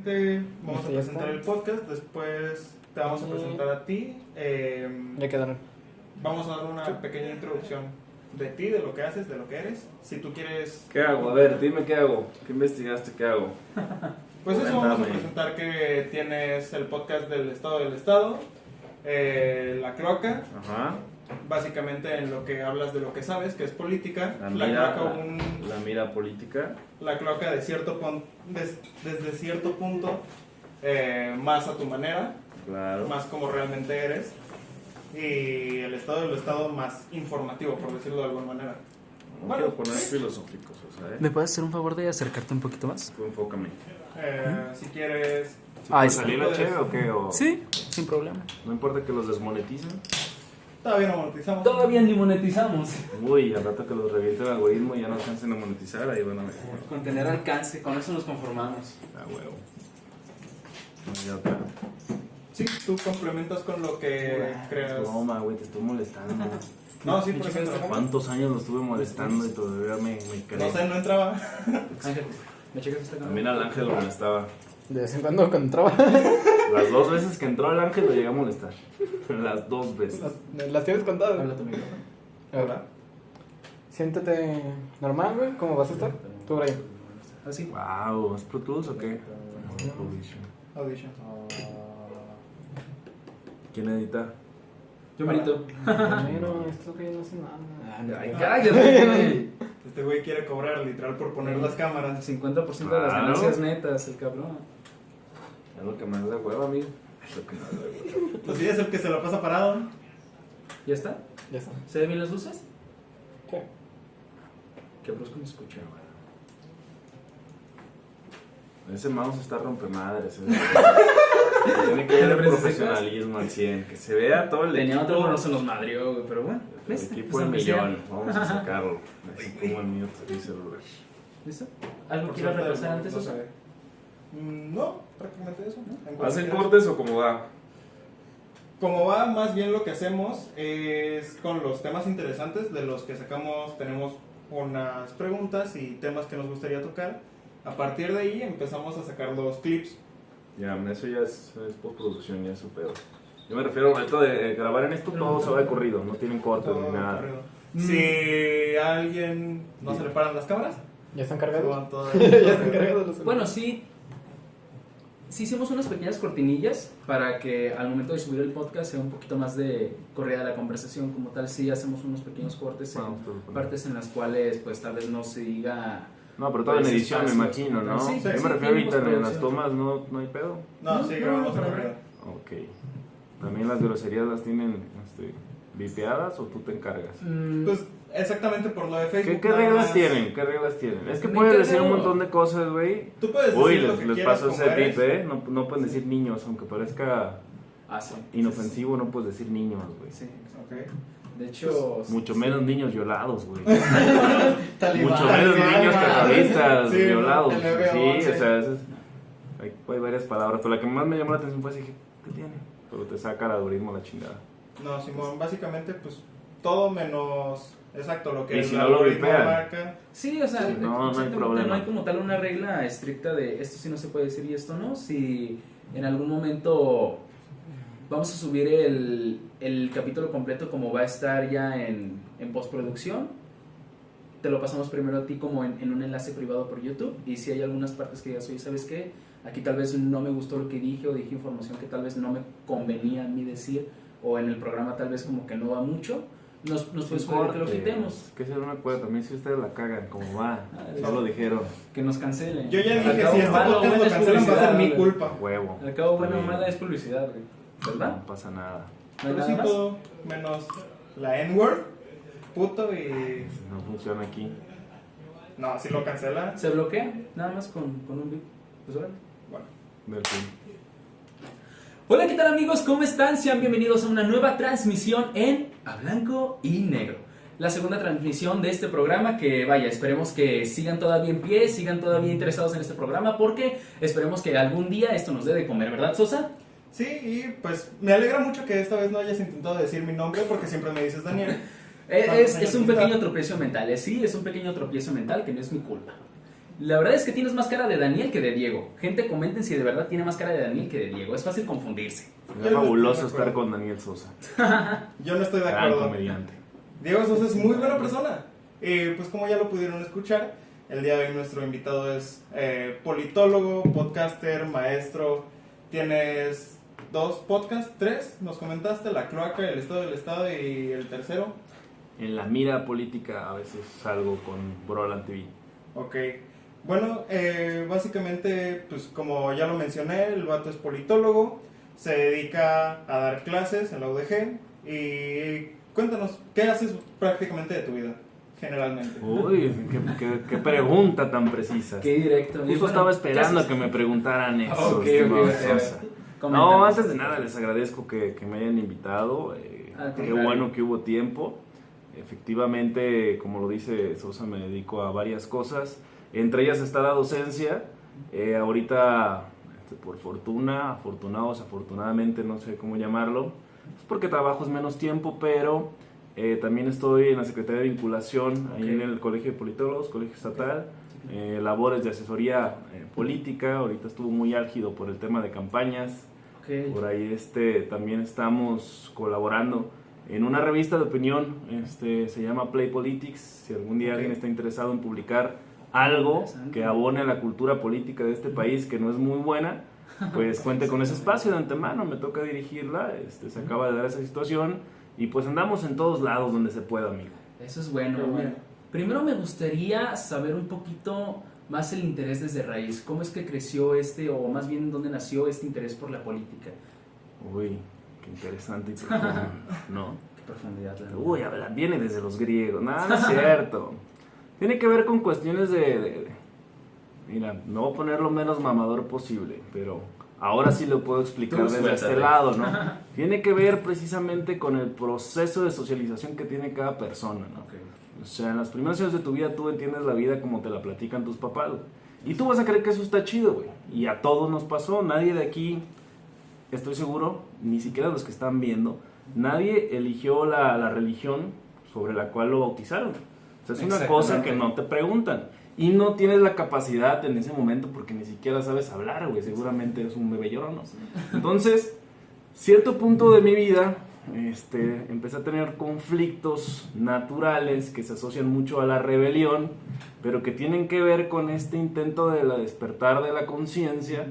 básicamente vamos a presentar el podcast, después te vamos a presentar a ti. Ya quedaron. Vamos a dar una pequeña introducción de ti, de lo que haces, de lo que eres. Si tú quieres... ¿Qué hago? A ver, dime qué hago. ¿Qué investigaste? ¿Qué hago? Pues eso, vamos a Cuéntame. presentar que tienes el podcast del Estado del Estado, La Cloaca, Ajá. básicamente en lo que hablas de lo que sabes, que es política. La mira política. La Cloaca de cierto desde cierto punto, más a tu manera, Claro. más como realmente eres. Y el Estado del Estado más informativo, por decirlo de alguna manera. No Bueno. quiero poner filosóficos, o sea, ¿Me puedes hacer un favor de acercarte un poquito más? Tú enfócame. Si quieres... Ahí ¿Puede está. salir la cheve o qué? O... Sí, sin problema. No importa que los desmoneticen. Todavía no monetizamos. Todavía ni monetizamos. Uy, al rato que los reviente el algoritmo y ya no alcancen a monetizar, ahí van a ver. Con tener alcance, con eso nos conformamos. Ah, huevo. No hay otra. Sí, tú complementas con lo que creas. Toma, güey, te estoy molestando. No, sí, por eso. ¿Cuántos años lo estuve molestando y todavía me creí? No sé, no entraba. Ángel, ¿me checas esta cámara? También al Ángel lo molestaba. De vez en cuando cuando entraba. Las 2 veces que entró el Ángel lo llegué a molestar. Las 2 veces. Las tienes contadas. Habla tu micrófono. Ahora. Siéntate normal, güey. ¿Cómo vas a estar? Tú, Brian. Así. Wow, ¿es Pro Tools o qué? Audition. ¿Quién edita? Yo merito. Pero esto que no hace nada. Ay, cállate. Este güey quiere cobrar literal por poner las cámaras. 50% de las Claro. ganancias netas, el cabrón. Es lo que más da hueva, amigo. Es lo que más da hueva. Pues sí, es el que se lo pasa parado. ¿Ya está? Ya está. ¿Se ven bien las luces? ¿Qué? Qué brusco me escucha, güey. Ese mouse está rompemadres. Tiene que haber profesionalismo al 100. Que se vea todo el Tenía otro, equipo. pero no se los madrió, güey. Pero bueno, El ¿ves? equipo Pues en aunque sea. millón. Vamos a sacarlo. Así como el mío te dice, brother. ¿Listo? ¿Algo Por quieras suerte, repasar antes? no Osa? sé. No, prácticamente eso. ¿No? En cuanto ¿Hacen quieras. cortes o cómo va? Como va, más bien lo que hacemos es con los temas interesantes de los que sacamos, tenemos unas preguntas y temas que nos gustaría tocar. A partir de ahí empezamos a sacar los clips. Ya, eso ya es postproducción, ya es su pedo. Yo me refiero al momento de grabar en esto, todo se va de corrido, no tienen cortes todo ni nada. corrido. Si a alguien no se le paran las cámaras, ¿Ya están se cargados? van todas. Ya están cargados los Bueno, sí. Sí hicimos unas pequeñas cortinillas para que al momento de subir el podcast sea un poquito más de corrida de la conversación como tal. Sí hacemos unos pequeños cortes en partes en las cuales pues tal vez no se diga... No, pero todo en Pues, edición me espacios, imagino, ¿no? sí, Yo sí, me refiero sí, ahorita en las postproducción. tomas, no hay pedo. No, sí, grabamos de no, corrido. Ok. ¿También las groserías las tienen vipeadas o tú te encargas? Pues exactamente por lo de Facebook. ¿Qué nada reglas más. tienen? ¿Qué reglas tienen? Es que Me puedes decir un encargo- montón de cosas, güey. Tú puedes decir Uy, lo que les quieras paso como ese eres. tip, ¿eh? No pueden decir niños, aunque parezca Ah, sí. inofensivo, no puedes decir niños, güey. Sí. Ok. De hecho... Mucho menos niños violados, güey. Talibán. Mucho menos niños terroristas Sí, violados. el Sí, 911. o sea, hay varias palabras. Pero la que más me llamó la atención fue así, dije, ¿qué tiene? Pero te saca el algoritmo la chingada. No, Simón, básicamente pues todo menos exacto lo que Y el si no lo algoritmo vipean. marca. Sí, o sea, Sí, no hay exactamente, problema. no hay como tal una regla estricta de esto sí no se puede decir y esto no. Si en algún momento vamos a subir el capítulo completo como va a estar ya en postproducción, te lo pasamos primero a ti como en un enlace privado por YouTube. Y si hay algunas partes que digas, oye, ¿sabes qué? Aquí tal vez no me gustó lo que dije o dije información que tal vez no me convenía a mí decir o en el programa tal vez como que no va mucho, nos puedes pedir que lo quitemos, Que se no me acuerdo, también si ustedes la cagan, como va. Ah, No lo dijeron. que nos cancelen. Yo ya Al dije, cabo, si este malo, podcast bueno, lo es cancelan va a ser publicidad, mi güey. culpa. Huevo. Al cabo, buena o Está bien. mala es publicidad, güey. ¿Verdad? No pasa nada. ¿No hay Pero nada sí más? todo menos la N-word, puto y... No funciona aquí. No, si lo cancela, ¿Se bloquea? Nada más con un beat. Pues órale. bueno. Del fin. Hola, ¿qué tal amigos? ¿Cómo están? Sean bienvenidos a una nueva transmisión en A Blanco y Negro. La segunda transmisión de este programa que, vaya, esperemos que sigan todavía en pie, sigan todavía interesados en este programa porque esperemos que algún día esto nos dé de comer, ¿verdad, Sosa? Sí, y pues me alegra mucho que esta vez no hayas intentado decir mi nombre porque siempre me dices Daniel. Es un pequeño tropiezo mental, sí, es un pequeño tropiezo mental que no es mi culpa. La verdad es que tienes más cara de Daniel que de Diego. Gente, comenten si de verdad tiene más cara de Daniel que de Diego. Es fácil confundirse. Es fabuloso estar con Daniel Sosa. Yo no estoy de Gran acuerdo. comediante. Diego Sosa es muy buena persona. Pues como ya lo pudieron escuchar, el día de hoy nuestro invitado es politólogo, podcaster, maestro. Tienes 2 podcasts, 3, nos comentaste, La Cloaca, El Estado del Estado y el tercero. En la mira política a veces salgo con Broland TV. Ok. Bueno, básicamente, pues como ya lo mencioné, el vato es politólogo, se dedica a dar clases en la UDG y cuéntanos, ¿qué haces prácticamente de tu vida, generalmente? Uy, qué pregunta tan precisa. Qué directo. Justo estaba esperando a que me preguntaran eso. Ok, estimado ok, Sosa. No, antes de nada les agradezco que me hayan invitado. Qué bueno que hubo tiempo. Efectivamente, como lo dice Sosa, me dedico a varias cosas. Entre ellas está la docencia. Ahorita, por fortuna, afortunadamente, no sé cómo llamarlo, es porque trabajo es menos tiempo, pero también estoy en la Secretaría de Vinculación, ahí en el Colegio de Politólogos, Colegio Estatal, labores de asesoría política. Ahorita estuvo muy álgido por el tema de campañas. Por ahí también estamos colaborando en una revista de opinión, se llama Play Politics. Si algún día alguien está interesado en publicar algo que abone a la cultura política de este país, que no es muy buena, pues cuente con ese espacio de antemano. Me toca dirigirla, se acaba de dar esa situación y pues andamos en todos lados donde se pueda, amigo. Eso es bueno. Mira, primero me gustaría saber un poquito más el interés desde raíz. ¿Cómo es que creció o más bien dónde nació este interés por la política? Uy, qué interesante y profundo, ¿no? Qué profundidad. Uy, viene desde los griegos. No es cierto. Tiene que ver con cuestiones mira, no voy a poner lo menos mamador posible, pero ahora sí lo puedo explicar desde este lado, ¿no? Tiene que ver precisamente con el proceso de socialización que tiene cada persona, ¿no? Okay. O sea, en las primeras años de tu vida tú entiendes la vida como te la platican tus papás, güey. Y tú vas a creer que eso está chido, güey. Y a todos nos pasó. Nadie de aquí, estoy seguro, ni siquiera los que están viendo, nadie eligió la religión sobre la cual lo bautizaron. O sea, es una cosa que no te preguntan. Y no tienes la capacidad en ese momento porque ni siquiera sabes hablar, güey. Seguramente eres un bebé llorón, ¿no? Entonces, cierto punto de mi vida, empecé a tener conflictos naturales que se asocian mucho a la rebelión, pero que tienen que ver con este intento de despertar de la conciencia,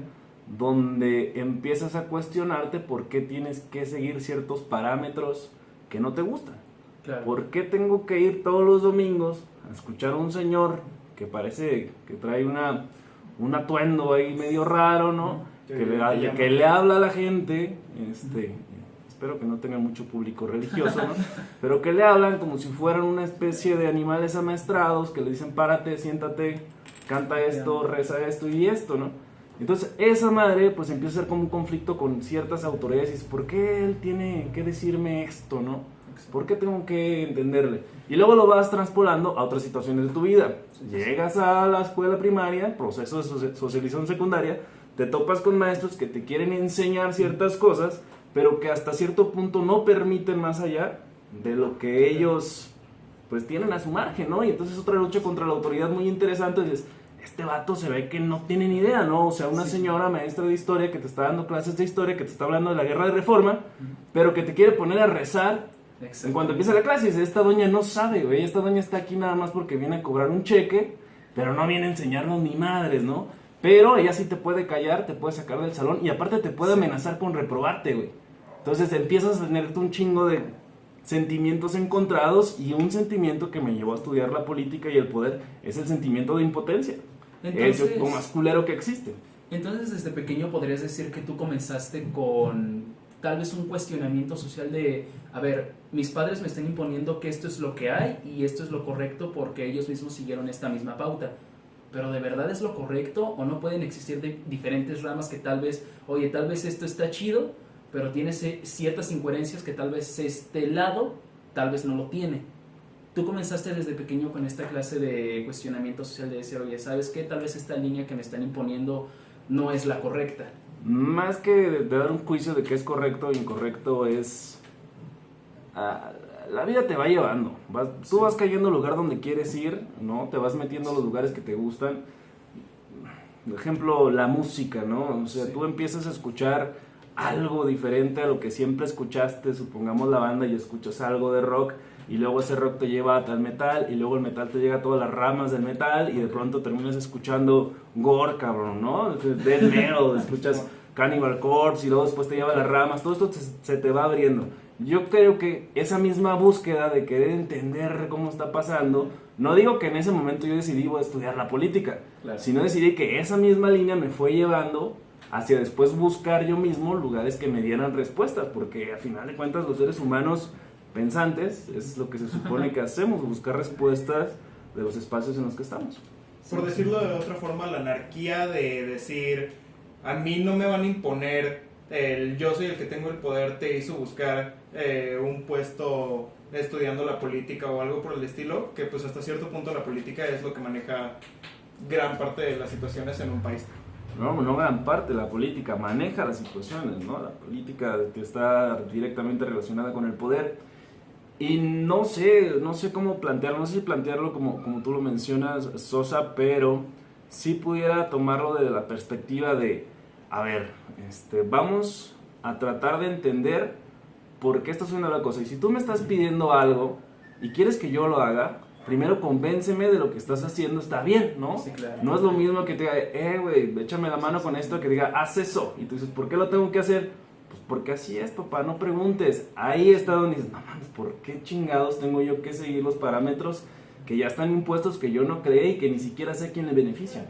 donde empiezas a cuestionarte por qué tienes que seguir ciertos parámetros que no te gustan. Claro. ¿Por qué tengo que ir todos los domingos a escuchar a un señor que parece que trae un atuendo ahí medio raro, ¿no? Que le habla a la gente, espero que no tenga mucho público religioso, ¿no? Pero que le hablan como si fueran una especie de animales amaestrados, que le dicen párate, siéntate, canta esto, reza esto y esto, ¿no? Entonces esa madre pues empieza a ser como un conflicto con ciertas autoridades y dices, ¿por qué él tiene que decirme esto, no? ¿Por qué tengo que entenderle? Y luego lo vas transpolando a otras situaciones de tu vida. Llegas a la escuela primaria, proceso de socialización secundaria, te topas con maestros que te quieren enseñar ciertas cosas, pero que hasta cierto punto no permiten más allá de lo que ellos pues tienen a su margen, ¿no? Y entonces otra lucha contra la autoridad muy interesante es, este vato se ve que no tiene ni idea, ¿no? O sea, una señora maestra de historia que te está dando clases de historia, que te está hablando de la guerra de Reforma, pero que te quiere poner a rezar en cuanto empieza la clase. Dice, esta doña no sabe, güey, esta doña está aquí nada más porque viene a cobrar un cheque, pero no viene a enseñarnos ni madres, ¿no? Pero ella sí te puede callar, te puede sacar del salón y aparte te puede amenazar con reprobarte, güey. Entonces empiezas a tenerte un chingo de sentimientos encontrados y un sentimiento que me llevó a estudiar la política y el poder es el sentimiento de impotencia. Entonces, es lo más culero que existe. Entonces desde pequeño podrías decir que tú comenzaste con tal vez un cuestionamiento social de, a ver, mis padres me están imponiendo que esto es lo que hay y esto es lo correcto porque ellos mismos siguieron esta misma pauta. Pero ¿de verdad es lo correcto o no pueden existir diferentes ramas que tal vez, oye, tal vez esto está chido, pero tiene ciertas incoherencias que tal vez este lado tal vez no lo tiene? Tú comenzaste desde pequeño con esta clase de cuestionamiento social de decir, oye, ¿sabes qué? Tal vez esta línea que me están imponiendo no es la correcta. Más que de dar un juicio de qué es correcto o incorrecto es... la vida te va llevando. Tú vas cayendo al lugar donde quieres ir, ¿no? Te vas metiendo a los lugares que te gustan. Por ejemplo, la música, ¿no? O sea, Sí. tú empiezas a escuchar algo diferente a lo que siempre escuchaste, supongamos la banda, y escuchas algo de rock, y luego ese rock te lleva al metal, y luego el metal te llega a todas las ramas del metal, y de pronto terminas escuchando gore, cabrón, ¿no? Death metal, escuchas Cannibal Corpse, y luego después te lleva a las ramas, todo esto se te va abriendo. Yo creo que esa misma búsqueda de querer entender cómo está pasando, no digo que en ese momento yo decidí voy a estudiar la política, Claro. sino decidí que esa misma línea me fue llevando hacia después buscar yo mismo lugares que me dieran respuestas, porque a final de cuentas los seres humanos pensantes es lo que se supone que hacemos, buscar respuestas de los espacios en los que estamos. Por decirlo de otra forma, la anarquía de decir, a mí no me van a imponer, el yo soy el que tengo el poder, te hizo buscar un puesto estudiando la política o algo por el estilo, que pues hasta cierto punto la política es lo que maneja gran parte de las situaciones en un país. No gran parte, la política maneja las situaciones, ¿no? La política que está directamente relacionada con el poder. Y no sé cómo plantearlo, no sé si plantearlo como tú lo mencionas, Sosa, pero sí pudiera tomarlo desde la perspectiva de, a ver, vamos a tratar de entender por qué estás haciendo la cosa. Y si tú me estás pidiendo algo y quieres que yo lo haga, primero convénceme de lo que estás haciendo está bien, ¿no? Sí, claro. No es lo mismo que te diga, güey, échame la mano con esto, que diga, haz eso. Y tú dices, ¿por qué lo tengo que hacer? Pues porque así es, papá, no preguntes. Ahí está donde dices, no mames, ¿por qué chingados tengo yo que seguir los parámetros que ya están impuestos, que yo no creé y que ni siquiera sé a quién le benefician?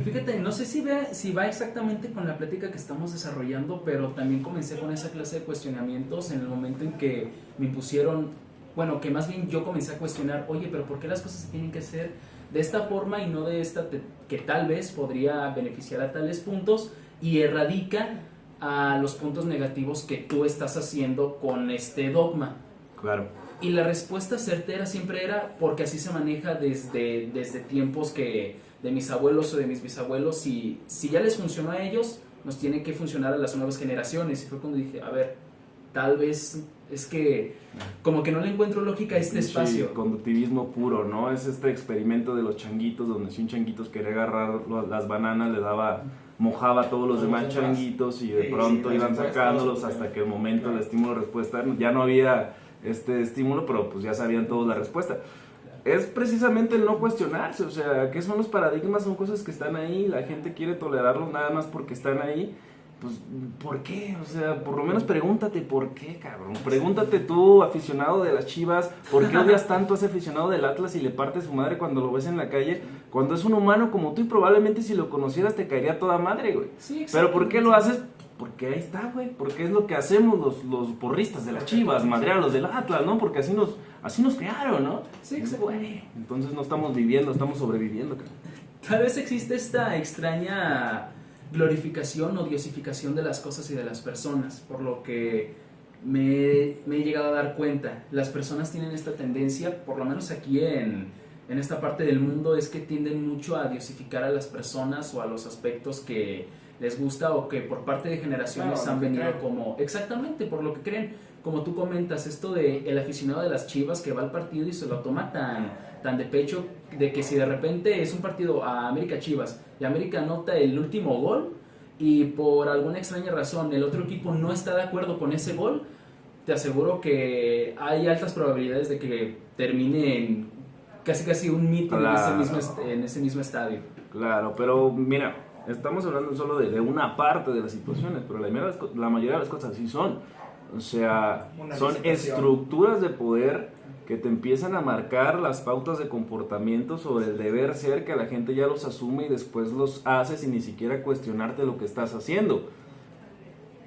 Fíjate, no sé si va exactamente con la plática que estamos desarrollando, pero también comencé con esa clase de cuestionamientos en el momento en que me impusieron, bueno, que más bien yo comencé a cuestionar, oye, pero ¿por qué las cosas se tienen que hacer de esta forma y no de esta que tal vez podría beneficiar a tales puntos y erradica a los puntos negativos que tú estás haciendo con este dogma? Claro. Y la respuesta certera siempre era porque así se maneja desde tiempos que de mis abuelos o de mis bisabuelos, y si ya les funcionó a ellos, nos tiene que funcionar a las nuevas generaciones. Y fue cuando dije, a ver, tal vez es que como que no le encuentro lógica a este Pinche espacio. conductivismo puro, ¿no? Es este experimento de los changuitos, donde si un changuito quería agarrar las bananas, le daba, mojaba a todos los demás changuitos y de Sí, pronto sí, iban por supuesto, sacándolos por supuesto. hasta que el momento Claro. del estímulo-respuesta, ya no había estímulo, pero pues ya sabían todos la respuesta. Es precisamente el no cuestionarse, o sea, ¿qué son los paradigmas? Son cosas que están ahí, la gente quiere tolerarlos nada más porque están ahí. Pues, ¿por qué? O sea, por lo menos pregúntate por qué, cabrón. Pregúntate tú, aficionado de las Chivas, ¿por qué odias tanto a ese aficionado del Atlas y le partes su madre cuando lo ves en la calle? Cuando es un humano como tú y probablemente si lo conocieras te caería toda madre, güey. Sí, Pero ¿por qué lo haces? Porque ahí está, güey. Porque es lo que hacemos los porristas de las Chivas, madrear a los del Atlas, ¿no? Porque así nos crearon, ¿no? Sí, exacto. Güey, entonces no estamos viviendo, estamos sobreviviendo, cabrón. Tal vez existe esta extraña glorificación o diosificación de las cosas y de las personas, por lo que me he llegado a dar cuenta. Las personas tienen esta tendencia, por lo menos aquí en esta parte del mundo, es que tienden mucho a diosificar a las personas o a los aspectos que les gusta o que por parte de generaciones Claro, han lo que venido creen. como, exactamente, por lo que creen. Como tú comentas, esto de el aficionado de las Chivas que va al partido y se lo toma tan de pecho, de que si de repente es un partido a América Chivas y América anota el último gol y por alguna extraña razón el otro equipo no está de acuerdo con ese gol, te aseguro que hay altas probabilidades de que termine en casi un meeting Claro. en ese mismo estadio. Claro, pero mira, estamos hablando solo de una parte de las situaciones, pero la mayoría de las cosas así son. O sea, Una son licitación. estructuras de poder que te empiezan a marcar las pautas de comportamiento sobre el deber ser, que la gente ya los asume y después los hace sin ni siquiera cuestionarte lo que estás haciendo.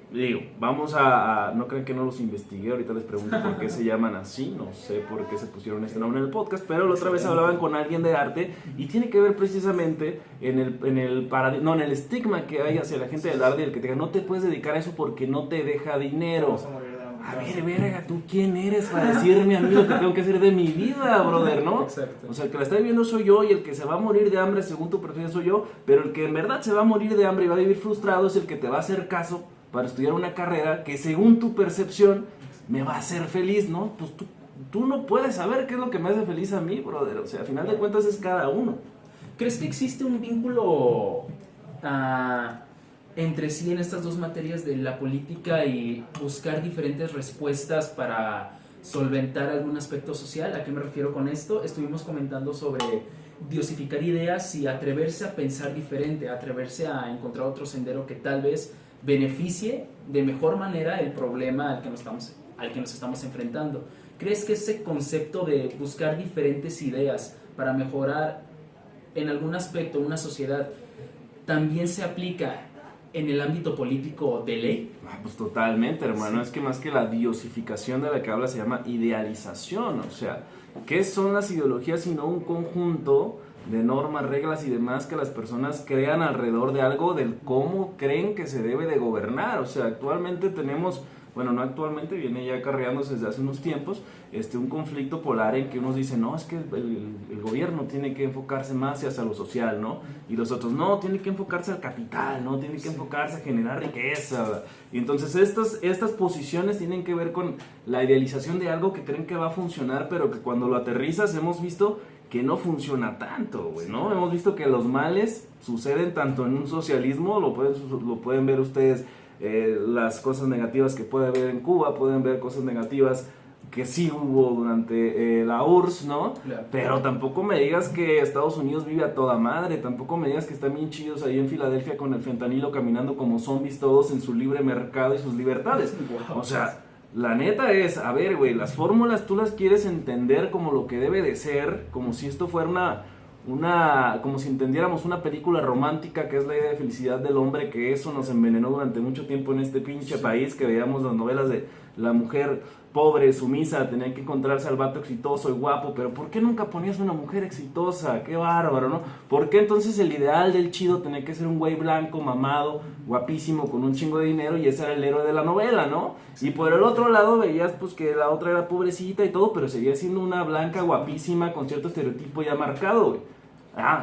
Digo, vamos no crean que no los investigué, ahorita les pregunto por qué se llaman así, no sé por qué se pusieron este nombre en el podcast, pero la otra vez hablaban con alguien de arte y tiene que ver precisamente en el estigma que hay hacia la gente del arte, el que te diga, no te puedes dedicar a eso porque no te deja dinero. Vamos a morir de hambre. A ver, verga, ¿tú quién eres para decirme a mí lo que tengo que hacer de mi vida, brother, no? Exacto. O sea, el que la está viviendo soy yo y el que se va a morir de hambre según tu perfil soy yo, pero el que en verdad se va a morir de hambre y va a vivir frustrado es el que te va a hacer caso para estudiar una carrera que según tu percepción me va a hacer feliz, ¿no? Pues tú no puedes saber qué es lo que me hace feliz a mí, brother. O sea, al final de cuentas es cada uno. ¿Crees que existe un vínculo entre sí en estas dos materias de la política y buscar diferentes respuestas para solventar algún aspecto social. ¿A qué me refiero con esto? Estuvimos comentando sobre diosificar ideas y atreverse a pensar diferente, atreverse a encontrar otro sendero que tal vez beneficie de mejor manera el problema al que nos estamos enfrentando. ¿Crees que ese concepto de buscar diferentes ideas para mejorar en algún aspecto una sociedad también se aplica en el ámbito político de ley? Pues totalmente, hermano. Sí. Es que más que la diosificación de la que habla se llama idealización. O sea, ¿qué son las ideologías sino un conjunto de normas, reglas y demás que las personas crean alrededor de algo del cómo creen que se debe de gobernar? O sea, actualmente tenemos, bueno, no actualmente, viene ya acarreándose desde hace unos tiempos, un conflicto polar en que unos dicen, no, es que el gobierno tiene que enfocarse más hacia lo social, ¿no? Y los otros, no, tiene que enfocarse al capital, ¿no? Tiene que enfocarse a generar riqueza. Y entonces estas posiciones tienen que ver con la idealización de algo que creen que va a funcionar, pero que cuando lo aterrizas hemos visto que no funciona tanto, güey, ¿no? Hemos visto que los males suceden tanto en un socialismo, lo pueden ver ustedes, las cosas negativas que puede haber en Cuba, pueden ver cosas negativas que sí hubo durante la URSS, ¿no? Claro. Pero tampoco me digas que Estados Unidos vive a toda madre, tampoco me digas que están bien chidos ahí en Filadelfia con el fentanilo caminando como zombies todos en su libre mercado y sus libertades. Wow. O sea, la neta es, a ver, güey, las fórmulas tú las quieres entender como lo que debe de ser, como si esto fuera como si entendiéramos una película romántica que es la idea de felicidad del hombre, que eso nos envenenó durante mucho tiempo en este pinche país, que veíamos las novelas de la mujer pobre, sumisa, tenía que encontrarse al vato exitoso y guapo, pero ¿por qué nunca ponías una mujer exitosa? Qué bárbaro, ¿no? ¿Por qué entonces el ideal del chido tenía que ser un güey blanco, mamado, guapísimo, con un chingo de dinero, y ese era el héroe de la novela, ¿no? Y por el otro lado veías pues que la otra era pobrecita y todo, pero seguía siendo una blanca guapísima con cierto estereotipo ya marcado, güey.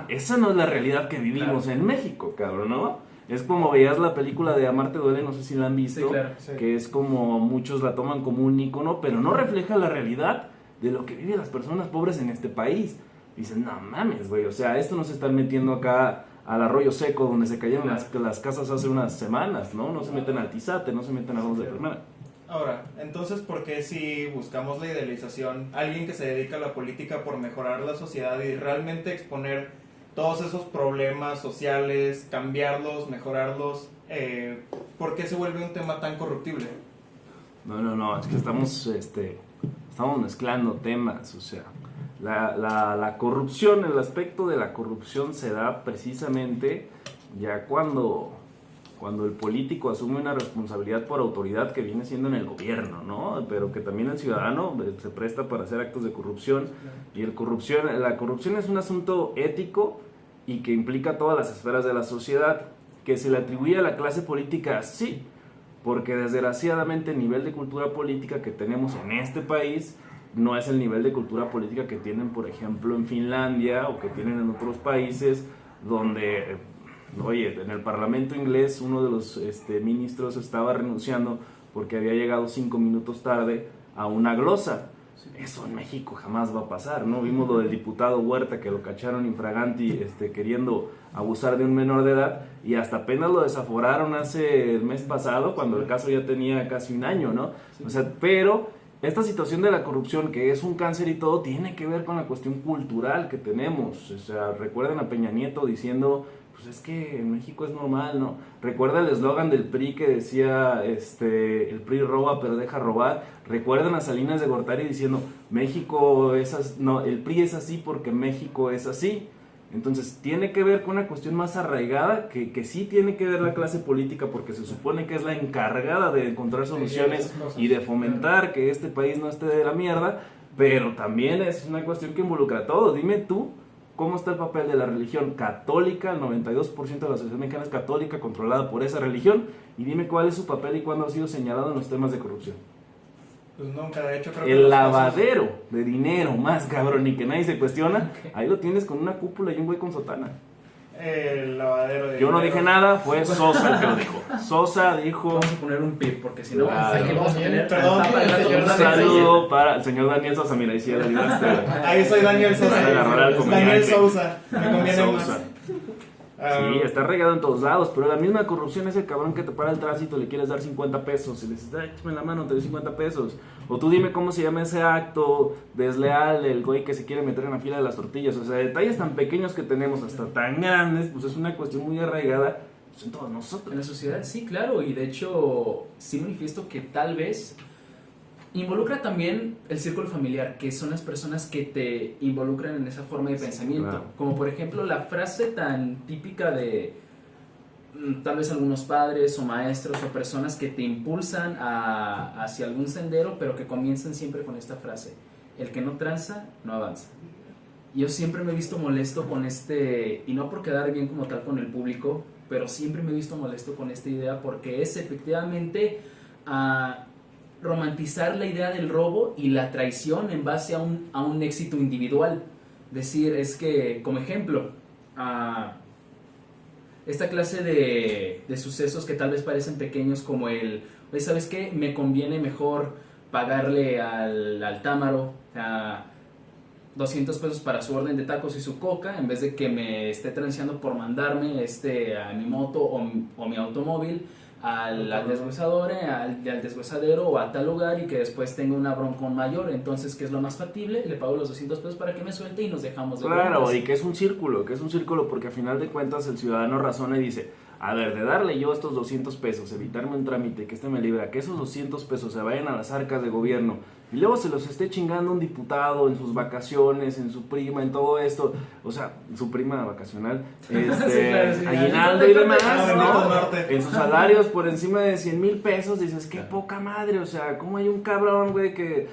Esa no es la realidad que vivimos en México, cabrón, ¿no? Es como veías la película de Amarte Duele, no sé si la han visto, Sí, claro. Sí. que es como muchos la toman como un ícono, pero no refleja la realidad de lo que viven las personas pobres en este país. Dicen, no mames, güey, o sea, esto no se están metiendo acá al arroyo seco donde se cayeron las casas hace unas semanas, ¿no? No se meten al Tizate, no se meten a los de primera. Ahora, entonces, ¿por qué si buscamos la idealización, alguien que se dedica a la política por mejorar la sociedad y realmente exponer todos esos problemas sociales, cambiarlos, mejorarlos, ¿por qué se vuelve un tema tan corruptible? No, es que estamos mezclando temas, o sea, la corrupción, el aspecto de la corrupción se da precisamente ya cuando el político asume una responsabilidad por autoridad que viene siendo en el gobierno, ¿no? Pero que también el ciudadano se presta para hacer actos de corrupción, y la corrupción es un asunto ético y que implica todas las esferas de la sociedad. Que se le atribuye a la clase política, sí, porque desgraciadamente el nivel de cultura política que tenemos en este país no es el nivel de cultura política que tienen, por ejemplo, en Finlandia o que tienen en otros países donde, oye, en el Parlamento inglés uno de los ministros estaba renunciando porque había llegado 5 minutos tarde a una glosa. Eso en México jamás va a pasar, ¿no? Vimos lo del diputado Huerta, que lo cacharon infraganti queriendo abusar de un menor de edad, y hasta apenas lo desaforaron el mes pasado, cuando el caso ya tenía casi un año, ¿no? O sea, pero esta situación de la corrupción, que es un cáncer y todo, tiene que ver con la cuestión cultural que tenemos. O sea, recuerden a Peña Nieto diciendo, pues es que en México es normal, ¿no? Recuerda el eslogan del PRI que decía, el PRI roba pero deja robar. Recuerdan a Salinas de Gortari diciendo, México es así, no, el PRI es así porque México es así. Entonces tiene que ver con una cuestión más arraigada, que sí tiene que ver la clase política, porque se supone que es la encargada de encontrar soluciones y de fomentar que este país no esté de la mierda, pero también es una cuestión que involucra a todos. Dime tú, ¿cómo está el papel de la religión católica? El 92% de la sociedad mexicana es católica, controlada por esa religión, y dime cuál es su papel y cuándo ha sido señalado en los temas de corrupción. Pues nunca, de hecho creo que El lavadero de dinero más cabrón y que nadie se cuestiona, ahí lo tienes con una cúpula y un güey con sotana. El lavadero de Yo no dinero. dije nada, fue Sosa el que lo dijo. Sosa dijo... Vamos a poner un pip, porque si no, Claro. aquí vamos a tener Perdón, al Papa del Rato señor Un Bernal de saludo para el señor Daniel Sosa, mira, ahí sí ya le ayudaste. Ahí soy Daniel Sosa. Para agarrar al Daniel comediante. Sousa, me conviene Sousa. más. Sí, está regado en todos lados, pero la misma corrupción es el cabrón que te para el tránsito, le quieres dar 50 pesos y le dices, échame la mano, te doy 50 pesos. O tú dime cómo se llama ese acto desleal, el güey que se quiere meter en la fila de las tortillas. O sea, detalles tan pequeños que tenemos hasta tan grandes, pues es una cuestión muy arraigada pues, en todos nosotros. En la sociedad, sí, claro, y de hecho sí manifiesto que tal vez involucra también el círculo familiar, que son las personas que te involucran en esa forma de pensamiento. Claro. Como por ejemplo la frase tan típica de tal vez algunos padres o maestros o personas que te impulsan hacia algún sendero, pero que comienzan siempre con esta frase: el que no tranza, no avanza. Yo siempre me he visto molesto con y no por quedar bien como tal con el público, pero siempre me he visto molesto con esta idea porque es efectivamente romantizar la idea del robo y la traición en base a un éxito individual. Decir, es que, como ejemplo, esta clase de sucesos que tal vez parecen pequeños como oye, ¿sabes qué? Me conviene mejor pagarle al Támaro 200 pesos para su orden de tacos y su coca, en vez de que me esté transeando por mandarme a mi moto o mi automóvil al deshuesador, al deshuesadero o a tal lugar, y que después tenga una broncón mayor. Entonces, ¿qué es lo más factible? Le pago los 200 pesos para que me suelte y nos dejamos de Claro, broncas. y que es un círculo, porque a final de cuentas el ciudadano razona y dice, a ver, de darle yo estos 200 pesos, evitarme un trámite, que me libra, que esos 200 pesos se vayan a las arcas de gobierno, y luego se los esté chingando un diputado en sus vacaciones, en su prima, en todo esto, o sea, su prima vacacional, claro, sí. aguinaldo y demás, ¿no? Norte. En sus salarios por encima de 100,000 pesos, dices, qué poca madre, o sea, ¿cómo hay un cabrón, güey, que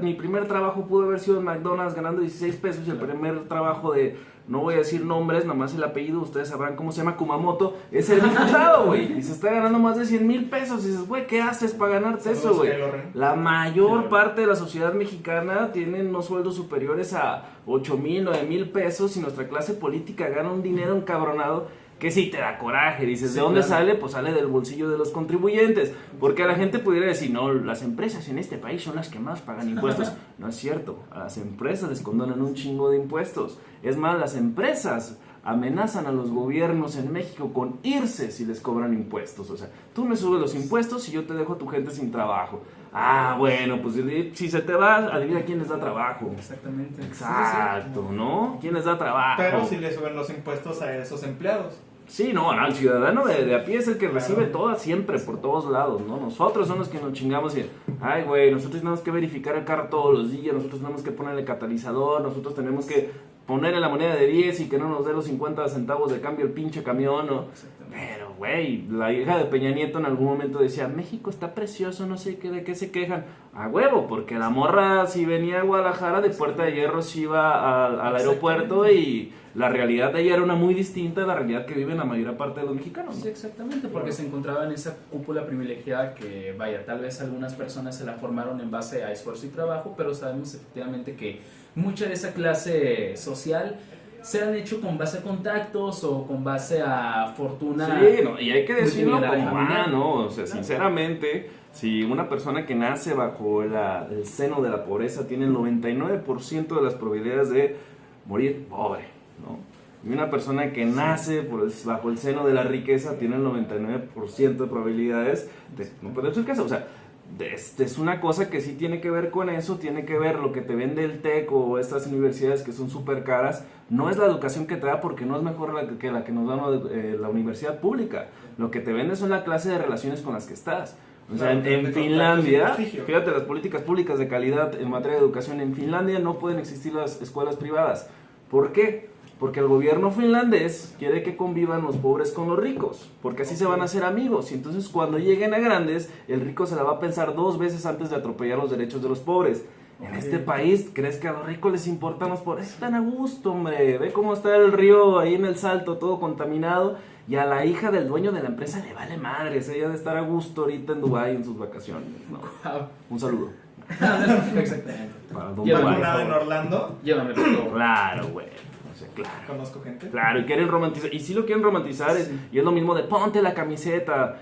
mi primer trabajo pudo haber sido en McDonald's ganando 16 pesos y el primer trabajo no voy a decir nombres, nomás el apellido, ustedes sabrán cómo se llama, Kumamoto, es el diputado, güey, y se está ganando más de 100,000 pesos, y dices, güey, ¿qué haces para ganarte eso, güey? La mayor parte de la sociedad mexicana tiene unos sueldos superiores a 8,000, 9,000 pesos, y nuestra clase política gana un dinero encabronado que sí te da coraje. Dices, ¿de dónde sale? Pues sale del bolsillo de los contribuyentes. Porque a la gente pudiera decir, no, las empresas en este país son las que más pagan impuestos. No es cierto, a las empresas les condonan un chingo de impuestos. Es más, las empresas amenazan a los gobiernos en México con irse si les cobran impuestos. O sea, tú me subes los impuestos y yo te dejo a tu gente sin trabajo. Bueno, pues si se te va, adivina quién les da trabajo. Exactamente. Exacto, ¿no? ¿Quién les da trabajo? Pero si le suben los impuestos a esos empleados. Sí, no, el ciudadano de a pie es el que recibe todas siempre, por todos lados, ¿no? Nosotros somos los que nos chingamos y, ay, güey, nosotros tenemos que verificar el carro todos los días, nosotros tenemos que ponerle catalizador, nosotros tenemos que ponerle la moneda de 10 y que no nos dé los 50 centavos de cambio el pinche camión, ¿no? Pero, güey, la hija de Peña Nieto en algún momento decía, México está precioso, no sé qué, de qué se quejan. A huevo, porque la morra si venía a Guadalajara de Puerta de Hierro si iba al aeropuerto y la realidad de ella era una muy distinta a la realidad que viven la mayor parte de los mexicanos, ¿no? Sí, exactamente, porque se encontraba en esa cúpula privilegiada que, vaya, tal vez algunas personas se la formaron en base a esfuerzo y trabajo, pero sabemos efectivamente que mucha de esa clase social se han hecho con base a contactos o con base a fortuna. Sí, no, y hay que decirlo multimillonaria como familiar. ¿no? O sea, sinceramente, si una persona que nace bajo el seno de la pobreza tiene el 99% de las probabilidades de morir pobre, ¿no? Y una persona que nace bajo el seno de la riqueza tiene el 99% de probabilidades de no perder su casa. O sea, es una cosa que sí tiene que ver con eso, tiene que ver lo que te vende el TEC o estas universidades que son súper caras. No es la educación que te da, porque no es mejor que la que nos da la universidad pública. Lo que te vende son la clase de relaciones con las que estás. O sea, en Finlandia, fíjate, las políticas públicas de calidad en materia de educación, en Finlandia no pueden existir las escuelas privadas. ¿Por qué? Porque el gobierno finlandés quiere que convivan los pobres con los ricos, porque así se van a hacer amigos, y entonces cuando lleguen a grandes, el rico se la va a pensar 2 veces antes de atropellar los derechos de los pobres. En este país, ¿crees que a los ricos les importan los pobres? Están a gusto, hombre. Ve cómo está el río ahí en el Salto, todo contaminado, y a la hija del dueño de la empresa le vale madres. Ella de estar a gusto ahorita en Dubái en sus vacaciones, ¿no? Un saludo. Exactamente. Para Don Llévame, Dubái. ¿Vacunado en Orlando? Llévame, por favor. Claro, güey. O O sea, claro. Conozco gente. Claro, y quieren romantizar, y sí lo quieren romantizar, y es lo mismo de ponte la camiseta,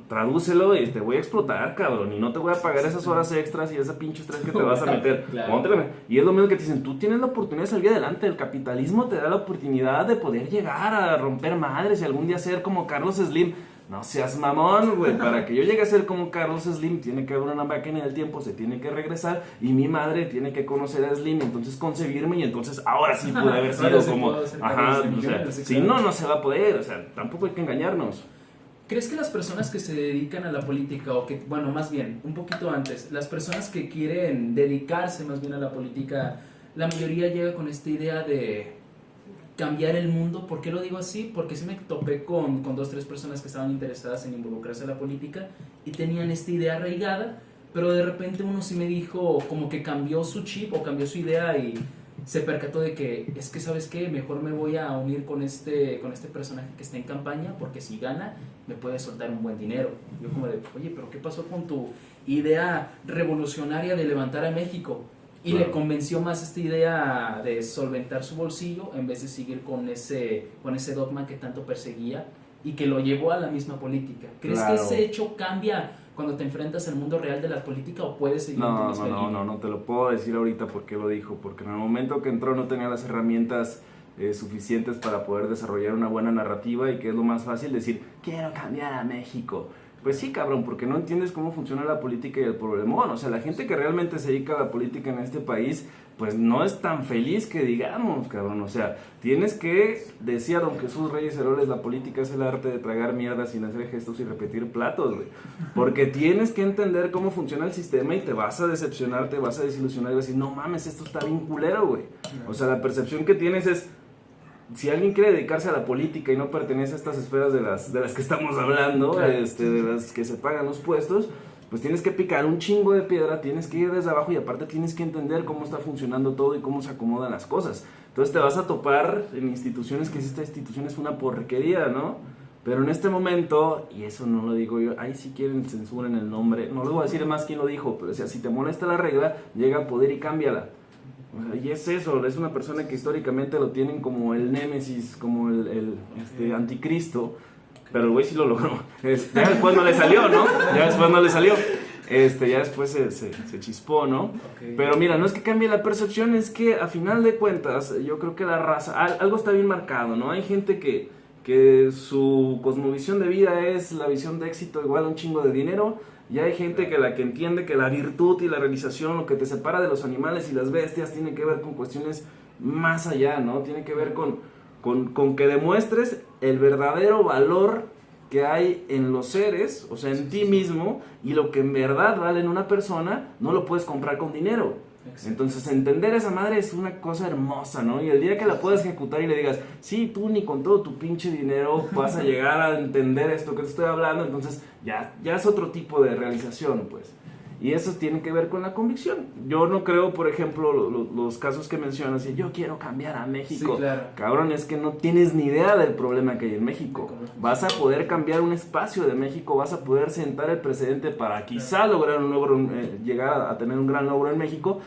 tradúcelo y te voy a explotar, cabrón, y no te voy a pagar esas horas extras y ese pinche estrés que te vas a meter. Claro. Póntela. Y es lo mismo que te dicen, tú tienes la oportunidad de salir adelante, el capitalismo te da la oportunidad de poder llegar a romper madres y algún día ser como Carlos Slim. No seas mamón, güey. Para que yo llegue a ser como Carlos Slim, tiene que haber una máquina del tiempo, se tiene que regresar. Y mi madre tiene que conocer a Slim, entonces concebirme. Y entonces ahora sí pude haber sido sí como. puedo ser Ajá, Carlos o sea, Slim, sí, si claro. no se va a poder. O sea, tampoco hay que engañarnos. ¿Crees que las personas que se dedican a la política, o que, bueno, más bien, un poquito antes, las personas que quieren dedicarse más bien a la política, la mayoría llega con esta idea de cambiar el mundo? ¿Por qué lo digo así? Porque sí me topé con 2, 3 personas que estaban interesadas en involucrarse en la política y tenían esta idea arraigada, pero de repente uno sí me dijo como que cambió su chip o cambió su idea y se percató de que es que, ¿sabes qué? Mejor me voy a unir con este personaje que está en campaña, porque si gana me puede soltar un buen dinero. Yo como de, oye, pero ¿qué pasó con tu idea revolucionaria de levantar a México? Y Claro. le convenció más esta idea de solventar su bolsillo en vez de seguir con ese dogma que tanto perseguía y que lo llevó a la misma política. ¿Crees Claro. que ese hecho cambia cuando te enfrentas al mundo real de la política o puedes seguir en tu misma línea? No te lo puedo decir ahorita porque lo dijo. Porque en el momento que entró no tenía las herramientas suficientes para poder desarrollar una buena narrativa y que es lo más fácil decir, quiero cambiar a México. Pues sí, cabrón, porque no entiendes cómo funciona la política y el problemón. O sea, la gente que realmente se dedica a la política en este país, pues no es tan feliz que digamos, cabrón. O sea, tienes que, decía don Jesús Reyes Heroles, la política es el arte de tragar mierda sin hacer gestos y repetir platos, güey. Porque tienes que entender cómo funciona el sistema y te vas a decepcionar, te vas a desilusionar y vas a decir, no mames, esto está bien culero, güey. O sea, la percepción que tienes es, si alguien quiere dedicarse a la política y no pertenece a estas esferas de las que estamos hablando, Claro. de las que se pagan los puestos, pues tienes que picar un chingo de piedra, tienes que ir desde abajo y aparte tienes que entender cómo está funcionando todo y cómo se acomodan las cosas. Entonces te vas a topar en instituciones que si esta institución es una porquería, ¿no? Pero en este momento, y eso no lo digo yo, ahí si quieren censuren el nombre, no les voy a decir más quién lo dijo, pero o sea, si te molesta la regla, llega a poder y cámbiala. O sea, y es eso, es una persona que históricamente lo tienen como el némesis, como el anticristo, pero el güey sí lo logró. Ya después no le salió, ¿no? Ya después no le salió. Ya después se chispó, ¿no? Okay. Pero mira, no es que cambie la percepción, es que a final de cuentas, yo creo que la raza, algo está bien marcado, ¿no? Hay gente que su cosmovisión de vida es la visión de éxito igual a un chingo de dinero. Y hay gente que entiende que la virtud y la realización, lo que te separa de los animales y las bestias, tiene que ver con cuestiones más allá, ¿no? Tiene que ver con que demuestres el verdadero valor que hay en los seres, o sea, en ti mismo, y lo que en verdad vale en una persona, no lo puedes comprar con dinero. Exacto. Entonces, entender esa madre es una cosa hermosa, ¿no? Y el día que la puedas ejecutar y le digas, sí, tú ni con todo tu pinche dinero vas a llegar a entender esto que te estoy hablando, entonces ya es otro tipo de realización, pues. Y eso tiene que ver con la convicción. Yo no creo, por ejemplo, los casos que mencionas, y yo quiero cambiar a México. Sí, claro. Cabrón, es que no tienes ni idea del problema que hay en México. Vas a poder cambiar un espacio de México, vas a poder sentar el precedente para quizá lograr un logro, llegar a tener un gran logro en México,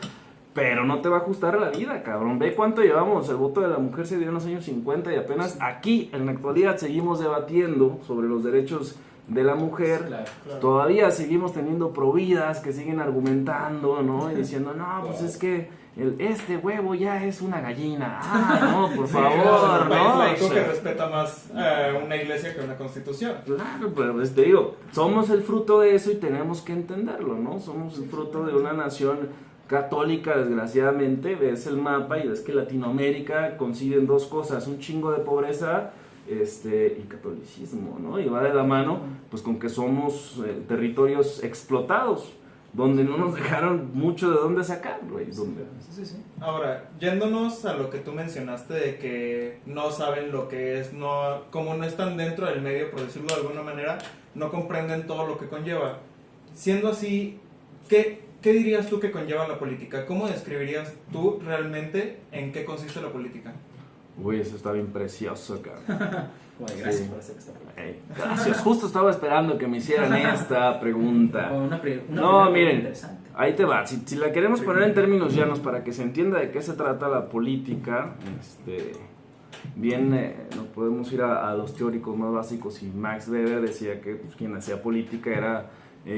pero no te va a ajustar a la vida, cabrón. Ve cuánto llevamos. El voto de la mujer se dio en los años 50 y apenas aquí, en la actualidad, seguimos debatiendo sobre los derechos de la mujer. Claro. Todavía seguimos teniendo providas que siguen argumentando, ¿no? Y diciendo, no, pues es que este huevo ya es una gallina. Ah, no, por favor, un país ¿no? laico O sea, que respeta más una iglesia que una constitución. claro, pero pues te digo, somos el fruto de eso y tenemos que entenderlo, ¿no? Somos el fruto de una nación católica, desgraciadamente. Ves el mapa y ves que Latinoamérica coinciden dos cosas, un chingo de pobreza y catolicismo, ¿no? Y va de la mano, pues, con que somos territorios explotados, donde no nos dejaron mucho de dónde sacar, güey. Sí. Ahora, yéndonos a lo que tú mencionaste de que no saben lo que es, no, como no están dentro del medio, por decirlo de alguna manera, no comprenden todo lo que conlleva. Siendo así, ¿qué dirías tú que conlleva la política? ¿Cómo describirías tú realmente en qué consiste la política? Uy, eso está bien precioso, cabrón. Bueno, gracias Sí. por hacer esta pregunta. Ey, gracias, justo estaba esperando que me hicieran esta pregunta. Una No, pregunta miren, interesante. ahí te va. Si la queremos poner en términos llanos para que se entienda de qué se trata la política, bien, nos podemos ir a los teóricos más básicos. Y Max Weber decía que pues, quien hacía política era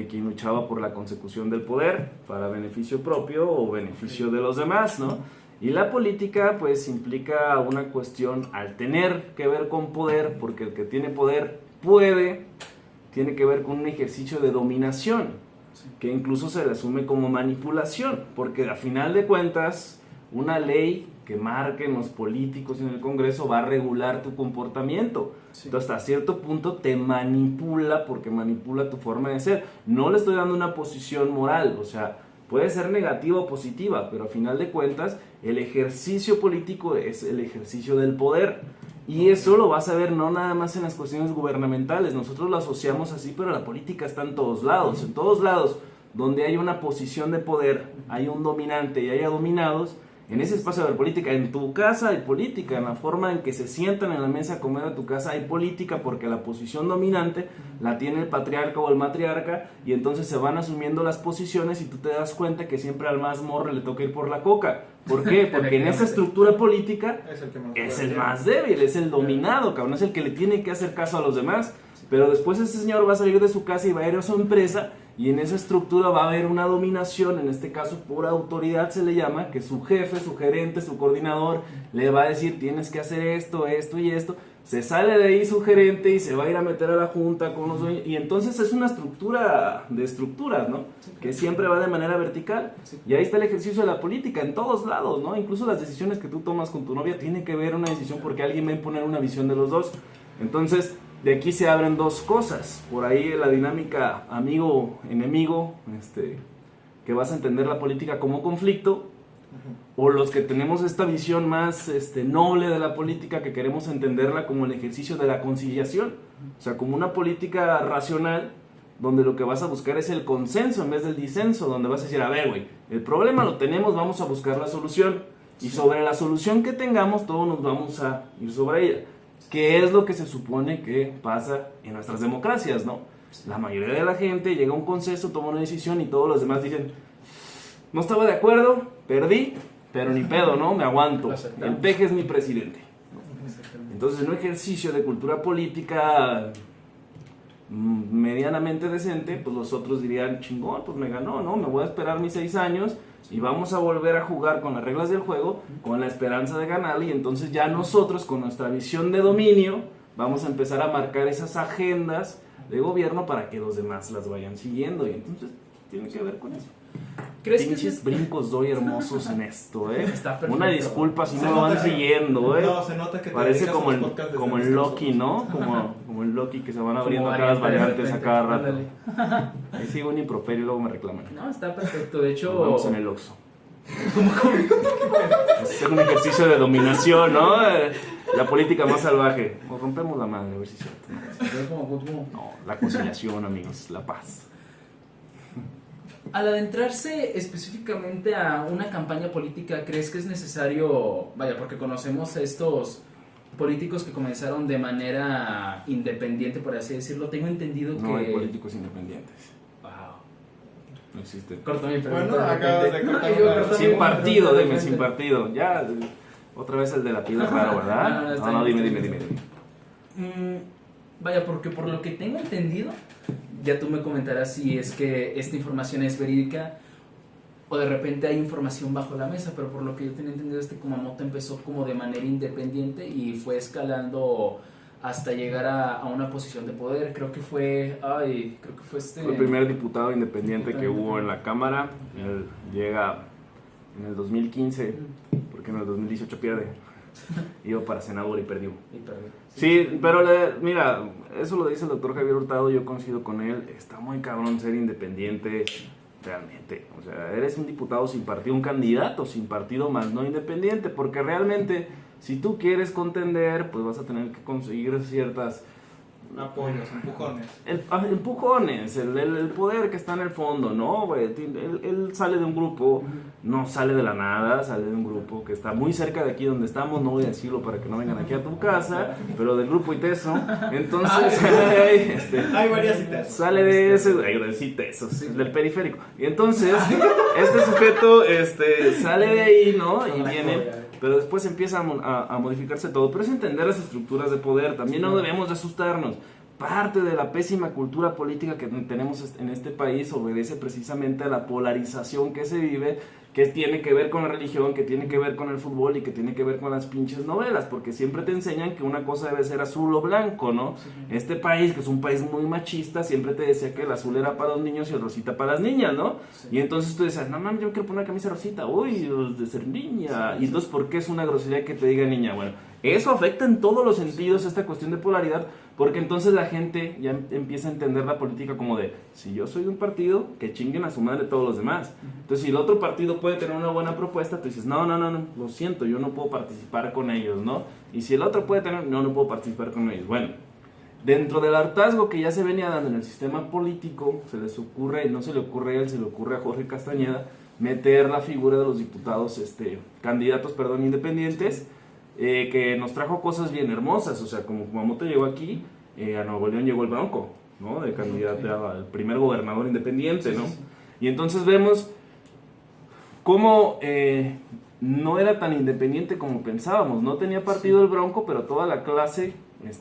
quien luchaba por la consecución del poder para beneficio propio o beneficio de los demás, ¿no? Y la política pues implica una cuestión al tener que ver con poder, porque el que tiene poder tiene que ver con un ejercicio de dominación, que incluso se le asume como manipulación, porque a final de cuentas una ley que marquen los políticos en el Congreso va a regular tu comportamiento. Sí. Entonces, hasta cierto punto te manipula porque manipula tu forma de ser. No le estoy dando una posición moral, o sea, puede ser negativa o positiva, pero a final de cuentas el ejercicio político es el ejercicio del poder. Y eso lo vas a ver no nada más en las cuestiones gubernamentales. Nosotros lo asociamos así, pero la política está en todos lados. En todos lados donde hay una posición de poder, hay un dominante y haya dominados. En ese espacio de política, en tu casa hay política, en la forma en que se sientan en la mesa a comer de tu casa hay política, porque la posición dominante la tiene el patriarca o el matriarca, y entonces se van asumiendo las posiciones y tú te das cuenta que siempre al más morro le toca ir por la coca. ¿Por qué? Porque en esa estructura política es el más débil, es el dominado, cabrón, es el que le tiene que hacer caso a los demás. Pero después ese señor va a salir de su casa y va a ir a su empresa, y en esa estructura va a haber una dominación, en este caso por autoridad se le llama, que su jefe, su gerente, su coordinador le va a decir tienes que hacer esto, esto y esto. Se sale de ahí su gerente y se va a ir a meter a la junta con los dueños, y entonces es una estructura de estructuras, ¿no? Que siempre va de manera vertical. Y ahí está el ejercicio de la política en todos lados, ¿no? Incluso las decisiones que tú tomas con tu novia tiene que ver una decisión porque alguien va a imponer una visión de los dos. Entonces, de aquí se abren dos cosas. Por ahí la dinámica amigo-enemigo, que vas a entender la política como conflicto, o los que tenemos esta visión más noble de la política, que queremos entenderla como el ejercicio de la conciliación, o sea, como una política racional, donde lo que vas a buscar es el consenso en vez del disenso, donde vas a decir, a ver, güey, el problema lo tenemos, vamos a buscar la solución, y sobre la solución que tengamos, todos nos vamos a ir sobre ella, que es lo que se supone que pasa en nuestras democracias, ¿no? La mayoría de la gente llega a un consenso, toma una decisión, y todos los demás dicen, no estaba de acuerdo, perdí, pero ni pedo, ¿no? Me aguanto. El peje es mi presidente. Entonces, en un ejercicio de cultura política medianamente decente, pues los otros dirían, chingón, pues me ganó, ¿no? Me voy a esperar mis 6 años y vamos a volver a jugar con las reglas del juego, con la esperanza de ganar, y entonces ya nosotros, con nuestra visión de dominio, vamos a empezar a marcar esas agendas de gobierno para que los demás las vayan siguiendo, y entonces tiene que ver con eso. ¿Crees Pinches que brincos doy hermosos en esto, Está perfecto. Una disculpa si Se no lo van nota que- siguiendo, No, se nota que te Parece dedicas a como los el, podcasts como desde el los Loki, ¿no? Como el Loki que se van abriendo Como acá las variante de variantes a repente, cada rato. ándale. Ahí sigo un improperio y luego me reclaman. No, está perfecto. De hecho, Nos vemos en el Oxxo. Es un ejercicio de dominación, ¿no? La política más salvaje. Nos rompemos la madre, a ver si es cierto. es como- No, la conciliación, amigos, la paz. al adentrarse específicamente a una campaña política, ¿crees que es necesario, vaya, porque conocemos a estos políticos que comenzaron de manera independiente, por así decirlo? Tengo entendido No hay que... políticos independientes. Wow. No existe. Corto mi pregunta. Bueno, acabas de cortar Yo una- corto Sin mi partido, pregunta de dime, repente. sin partido. Ya, otra vez el de la pila es raro, ¿verdad? No, está No, bien, dime, está dime. bien. Vaya, porque por lo que tengo entendido, ya tú me comentarás si es que esta información es verídica o de repente hay información bajo la mesa, pero por lo que yo tenía entendido, Kumamoto empezó como de manera independiente y fue escalando hasta llegar a una posición de poder. Creo que fue Fue el primer diputado independiente que hubo en la Cámara. Él llega en el 2015, porque en el 2018 pierde. Iba para senador y perdió. Sí, pero mira, eso lo dice el doctor Javier Hurtado, yo coincido con él. Está muy cabrón ser independiente, realmente. O sea, eres un diputado sin partido, un candidato sin partido, más no independiente, porque realmente, si tú quieres contender, pues vas a tener que conseguir ciertas Apoyos, empujones. Empujones, el poder que está en el fondo, ¿no? Güey, él sale de un grupo, no sale de la nada, sale de un grupo que está muy cerca de aquí donde estamos, no voy a decirlo para que no vengan aquí a tu casa, pero del grupo ITESO, entonces Hay varias citas. sale de ese, sí, tesos, del periférico, y entonces este sujeto sale de ahí, ¿no? Y viene... Pero después empieza a modificarse todo. Pero es entender las estructuras de poder. También no debemos de asustarnos. Parte de la pésima cultura política que tenemos en este país obedece precisamente a la polarización que se vive, que tiene que ver con la religión, que tiene que ver con el fútbol y que tiene que ver con las pinches novelas, porque siempre te enseñan que una cosa debe ser azul o blanco, ¿no? Este país, que es un país muy machista, siempre te decía que el azul era para los niños y el rosita para las niñas, ¿no? Sí. Y entonces tú decías, no mames, yo quiero poner una camisa rosita, uy, de ser niña. Y entonces, ¿por qué es una grosería que te diga niña? Bueno, eso afecta en todos los sentidos esta cuestión de polaridad, porque entonces la gente ya empieza a entender la política como de, si yo soy de un partido, que chinguen a su madre todos los demás. Entonces, si el otro partido puede tener una buena propuesta, tú dices, no, lo siento, yo no puedo participar con ellos, ¿no? Y si el otro puede tener, no puedo participar con ellos. Bueno, dentro del hartazgo que ya se venía dando en el sistema político, se les ocurre, no se le ocurre a él, se le ocurre a Jorge Castañeda, meter la figura de los diputados, candidatos, independientes, que nos trajo cosas bien hermosas. O sea, como Kumamoto llegó aquí, a Nuevo León llegó el Bronco, ¿no? De candidato al primer gobernador independiente, ¿no? Y entonces vemos cómo no era tan independiente como pensábamos. No tenía partido el Bronco, pero toda la clase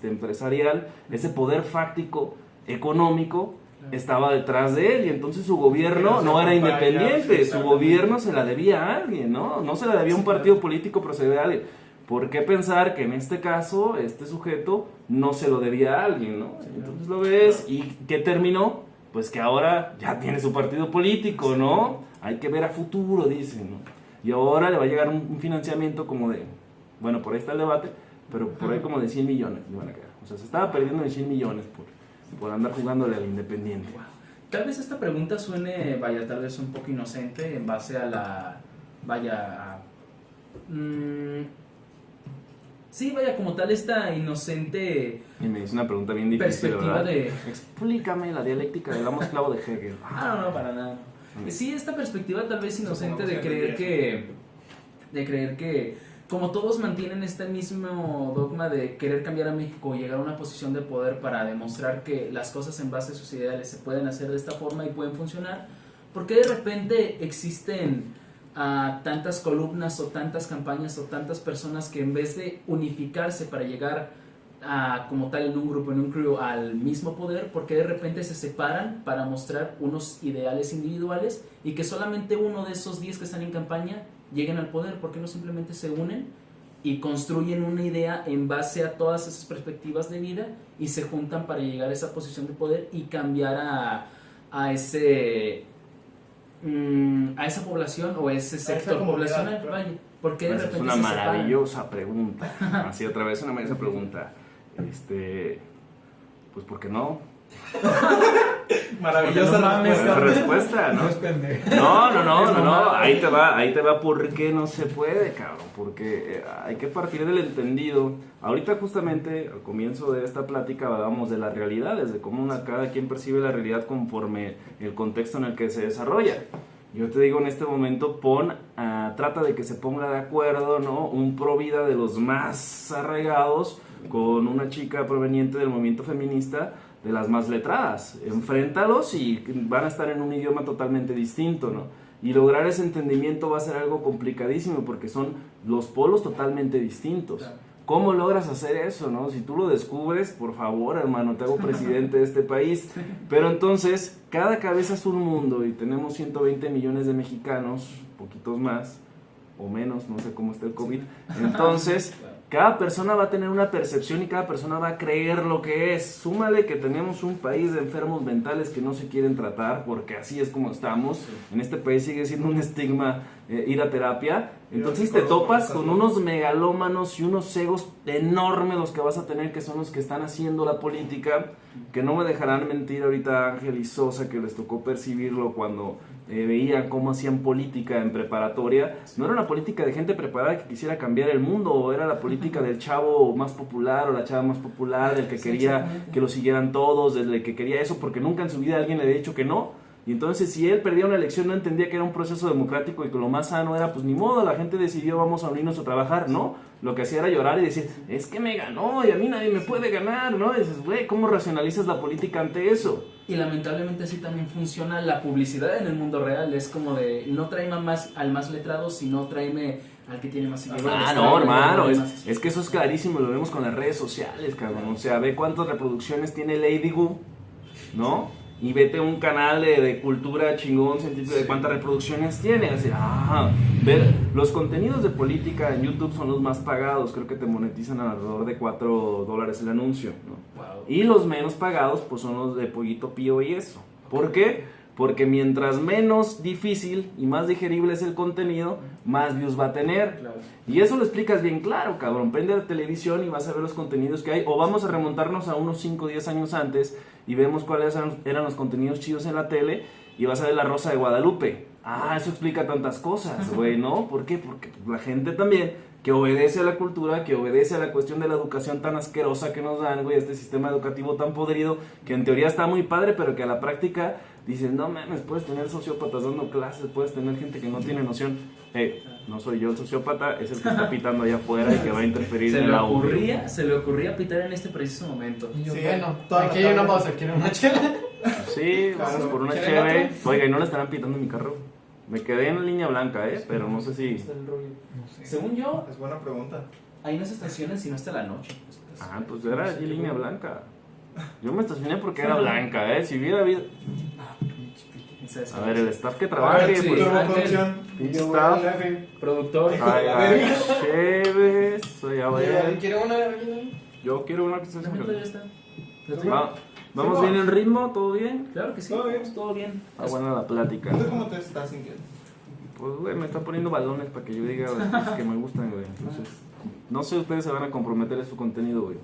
empresarial, ese poder fáctico, económico, estaba detrás de él, y entonces su gobierno no era independiente, su gobierno se la debía a alguien, ¿no? No se la debía a un partido político, pero se debía a alguien. ¿Por qué pensar que en este caso, este sujeto no se lo debía a alguien, ¿no? Entonces lo ves, ¿y qué terminó? Pues que ahora ya tiene su partido político, ¿no? Hay que ver a futuro, dicen, ¿no? Y ahora le va a llegar un financiamiento como de, bueno, por ahí está el debate, pero por ahí como de 100 millones le van a quedar. O sea, se estaba perdiendo en 100 millones por andar jugándole al Independiente. Tal vez esta pregunta suene, tal vez un poco inocente en base a la, como tal esta inocente... Y me dice una pregunta bien difícil, perspectiva ¿verdad? Explícame la dialéctica del amo esclavo de Hegel. No, para nada. Sí, esta perspectiva tal vez inocente de creer que como todos mantienen este mismo dogma de querer cambiar a México y llegar a una posición de poder para demostrar que las cosas en base a sus ideales se pueden hacer de esta forma y pueden funcionar, ¿por qué de repente existen tantas columnas o tantas campañas o tantas personas que en vez de unificarse para llegar como tal en un grupo, en un crew, al mismo poder, porque de repente se separan para mostrar unos ideales individuales y que solamente uno de esos 10 que están en campaña lleguen al poder? ¿Por qué no simplemente se unen y construyen una idea en base a todas esas perspectivas de vida y se juntan para llegar a esa posición de poder y cambiar a esa población o ese sector poblacional? Vaya, ¿por qué de repente es una se maravillosa pregunta. Así otra vez, una maravillosa pregunta. Pues ¿por qué no? Maravillosa respuesta, ¿no? No. Ahí te va por qué no se puede, cabrón. Porque hay que partir del entendido. Ahorita justamente al comienzo de esta plática hablábamos de las realidades, de cómo cada quien percibe la realidad conforme el contexto en el que se desarrolla. Yo te digo en este momento, trata de que se ponga de acuerdo, ¿no? Un pro vida de los más arraigados con una chica proveniente del movimiento feminista, de las más letradas. Enfréntalos y van a estar en un idioma totalmente distinto, ¿no? Y lograr ese entendimiento va a ser algo complicadísimo porque son los polos totalmente distintos. ¿Cómo logras hacer eso, no? Si tú lo descubres, por favor, hermano, te hago presidente de este país. Pero entonces, cada cabeza es un mundo y tenemos 120 millones de mexicanos, poquitos más o menos, no sé cómo está el COVID. Entonces, cada persona va a tener una percepción y cada persona va a creer lo que es. Súmale que tenemos un país de enfermos mentales que no se quieren tratar porque así es como estamos. En este país sigue siendo un estigma ir a terapia. Entonces te topas con unos megalómanos y unos egos enormes los que vas a tener, que son los que están haciendo la política, que no me dejarán mentir ahorita Ángel y Sosa, que les tocó percibirlo cuando veían cómo hacían política en preparatoria. No era una política de gente preparada que quisiera cambiar el mundo, o era la política del chavo más popular o la chava más popular, del que quería que lo siguieran todos, del que quería eso, porque nunca en su vida alguien le había dicho que no. Y entonces si él perdía una elección no entendía que era un proceso democrático y que lo más sano era pues ni modo, la gente decidió vamos a unirnos a trabajar, ¿no? Lo que hacía era llorar y decir, es que me ganó y a mí nadie me puede ganar, ¿no? Y dices, güey, ¿cómo racionalizas la política ante eso? Y lamentablemente así también funciona la publicidad en el mundo real, es como de no tráeme más al más letrado, sino tráeme al que tiene más seguidores. Ah, no, hermano, es que eso es clarísimo, lo vemos con las redes sociales, cabrón. O sea, ve cuántas reproducciones tiene Lady Gu, ¿no? Y vete a un canal de cultura chingón, científico, de cuántas reproducciones tiene. O sea, ver los contenidos de política en YouTube son los más pagados. Creo que te monetizan alrededor de $4 el anuncio, ¿no? Wow. Y los menos pagados, pues son los de Pollito Pío y eso. ¿Por qué? Porque mientras menos difícil y más digerible es el contenido, más views va a tener. Claro. Y eso lo explicas bien claro, cabrón. Prende la televisión y vas a ver los contenidos que hay. O vamos a remontarnos a unos 5 o 10 años antes y vemos cuáles eran los contenidos chidos en la tele y vas a ver La Rosa de Guadalupe. Ah, eso explica tantas cosas, güey, ¿no? ¿Por qué? Porque la gente también que obedece a la cultura, que obedece a la cuestión de la educación tan asquerosa que nos dan, güey, este sistema educativo tan podrido, que en teoría está muy padre, pero que a la práctica dicen, no mames, puedes tener sociópatas dando clases, puedes tener gente que no tiene noción. No soy yo el sociópata, es el que está pitando allá afuera y que va a interferir en el audio. Se le ocurría pitar en este preciso momento. Y yo, Sí, bueno, toda aquí la hay una tarde. pausa, ¿quieren una chela? Sí, vamos por una ¿Quieren cheve. otro? Oiga, y no le estarán pitando mi carro. Me quedé en la línea blanca, pero no sé si... Está el rollo. No sé. Según yo, Es buena pregunta. hay unas estaciones y no hasta la noche. Ah, pues era allí línea blanca. Yo me estacioné porque era blanca, Si hubiera habido... A ver, el staff que trabaje, sí. pues... Turboproducción. Y yo, Staff. jefe. Productor. Ay, ay, chéves, soy ¿Alguien quiere una? Yo quiero una que se También todavía está. ¿Vamos bien en ritmo? ¿Todo bien? Claro que sí, Todo bien. vamos todo bien. Está buena la plática. ¿Tú cómo te estás sintiendo? Pues, güey, me está poniendo balones para que yo diga las cosas que me gustan, güey. Entonces, no sé, ustedes se van a comprometer en su contenido, güey.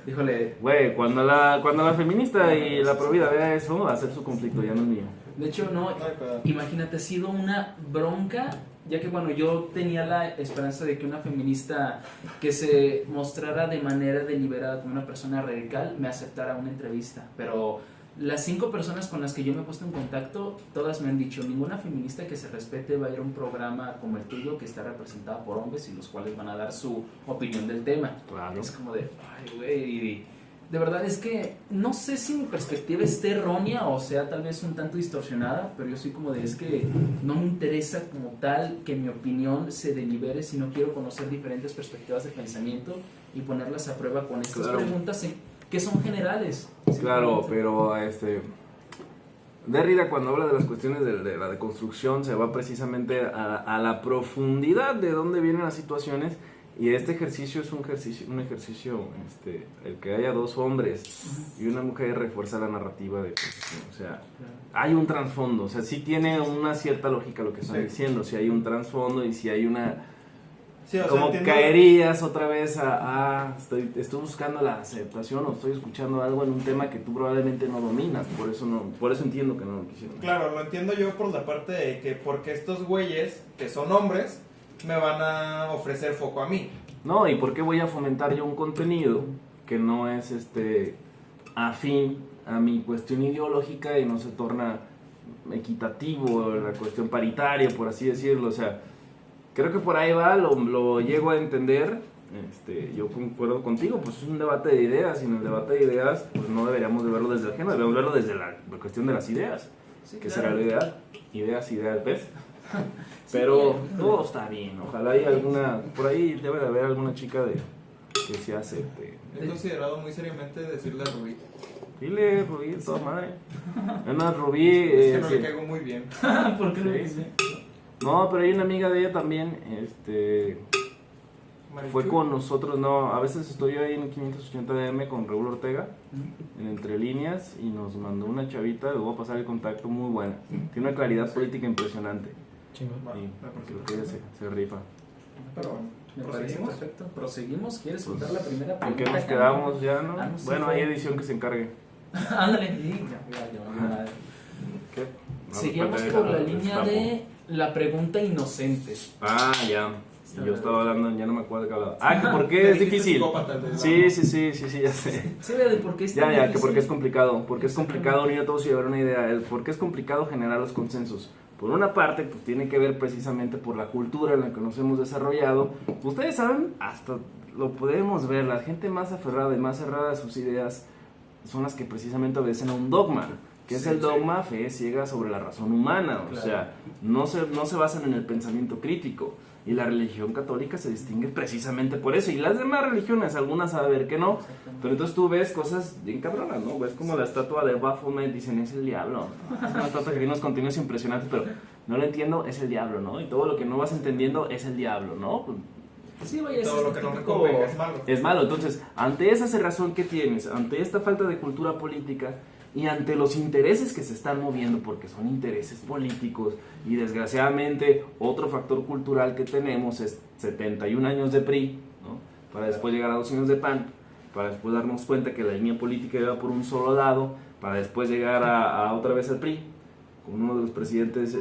Híjole, Güey, cuando la feminista y la provida vea eso, va a ser su conflicto, ya no es mío. de hecho no, Ay, cuidado. imagínate, ha sido una bronca, ya que bueno, yo tenía la esperanza de que una feminista que se mostrara de manera deliberada como una persona radical me aceptara una entrevista, pero las 5 personas con las que yo me he puesto en contacto, todas me han dicho, ninguna feminista que se respete va a ir a un programa como el tuyo que está representado por hombres y los cuales van a dar su opinión del tema. Claro. Es como de, ay, güey, y de verdad es que no sé si mi perspectiva esté errónea o sea tal vez un tanto distorsionada, pero yo soy como de, es que no me interesa como tal que mi opinión se delibere, sino quiero conocer diferentes perspectivas de pensamiento y ponerlas a prueba con estas Claro. preguntas que son generales. Claro, Simplemente. pero Derrida cuando habla de las cuestiones de la deconstrucción se va precisamente a la profundidad de dónde vienen las situaciones y este ejercicio es un ejercicio el que haya 2 hombres y una mujer refuerza la narrativa de posición, o sea, hay un trasfondo, o sea, sí tiene una cierta lógica lo que están Sí. diciendo, si hay un trasfondo y si hay una... Sí, o sea, Como entiendo- caerías otra vez estoy buscando la aceptación o estoy escuchando algo en un tema que tú probablemente no dominas, por eso entiendo que no lo quisieron. Claro, lo entiendo yo por la parte de que porque estos güeyes, que son hombres, me van a ofrecer foco a mí. No, ¿y por qué voy a fomentar yo un contenido que no es afín a mi cuestión ideológica y no se torna equitativo, la cuestión paritaria, por así decirlo? O sea, creo que por ahí va, lo llego a entender. Yo concuerdo contigo, pues es un debate de ideas y en el debate de ideas pues no deberíamos de verlo desde el género, debemos verlo desde la cuestión de las ideas, Sí, que claro. será lo ideal, ideas, ¿ves? Pero todo está bien, ojalá hay alguna, por ahí debe de haber alguna chica que se acepte. He considerado muy seriamente decirle a Rubí. Dile, Rubí, de toda madre. Es más, Rubí... Es que no sí. le caigo muy bien. ¿Por qué no Sí. dice? No, pero hay una amiga de ella también, fue Marichu. con nosotros, no, a veces estoy yo ahí en 580 DM con Raúl Ortega, en Entre Líneas, y nos mandó una chavita, le voy a pasar el contacto, muy buena, tiene una claridad política impresionante. Chingón. Va, Y me parece creo que ella perfecto. se rifa. Pero bueno, Me parece ¿proseguimos? perfecto. Proseguimos. ¿Quieres Pues, contar la primera ¿En pregunta? qué nos Cami? quedamos ya, no? Ah, no, sí, Bueno, fue. hay edición que se encargue. Ándale, sí, ya. ¿Qué? No, Seguimos pues, por la pues, línea estamos. de la pregunta inocente. Ah, ya. Y yo estaba hablando, ya no me acuerdo de qué hablaba. Ah, que por Te qué es dijiste difícil. psicópata, el del Sí, lado. sí, ya sé. Sí, vea de por qué está Ya, que difícil. porque es complicado. Porque es Exactamente. complicado, ni a todos llevar una idea. Porque es complicado generar los consensos. Por una parte, pues tiene que ver precisamente por la cultura en la que nos hemos desarrollado. Ustedes saben, hasta lo podemos ver, la gente más aferrada y más cerrada a sus ideas son las que precisamente obedecen a un dogma. Que es Sí, el sí. dogma, fe ciega sobre la razón humana. O Claro. sea, no se basan en el pensamiento crítico. Y la religión católica se distingue precisamente por eso. Y las demás religiones, algunas a ver que no. Exactamente. Pero entonces tú ves cosas bien cabronas, ¿no? Ves como la estatua de Baphomet, dicen, es el diablo. Es una estatua que tiene unos contenidos impresionantes, pero no lo entiendo, es el diablo, ¿no? Y todo lo que no vas entendiendo es el diablo, ¿no? Pues, Sí, vaya, Todo es lo que no me típico- convenga es malo. es malo. Entonces, ante esa cerrazón que tienes, ante esta falta de cultura política y ante los intereses que se están moviendo, porque son intereses políticos, y desgraciadamente otro factor cultural que tenemos es 71 años de PRI, ¿no? Para después llegar a 2 años de PAN, para después darnos cuenta que la línea política iba por un solo lado, para después llegar a otra vez al PRI, con uno de los presidentes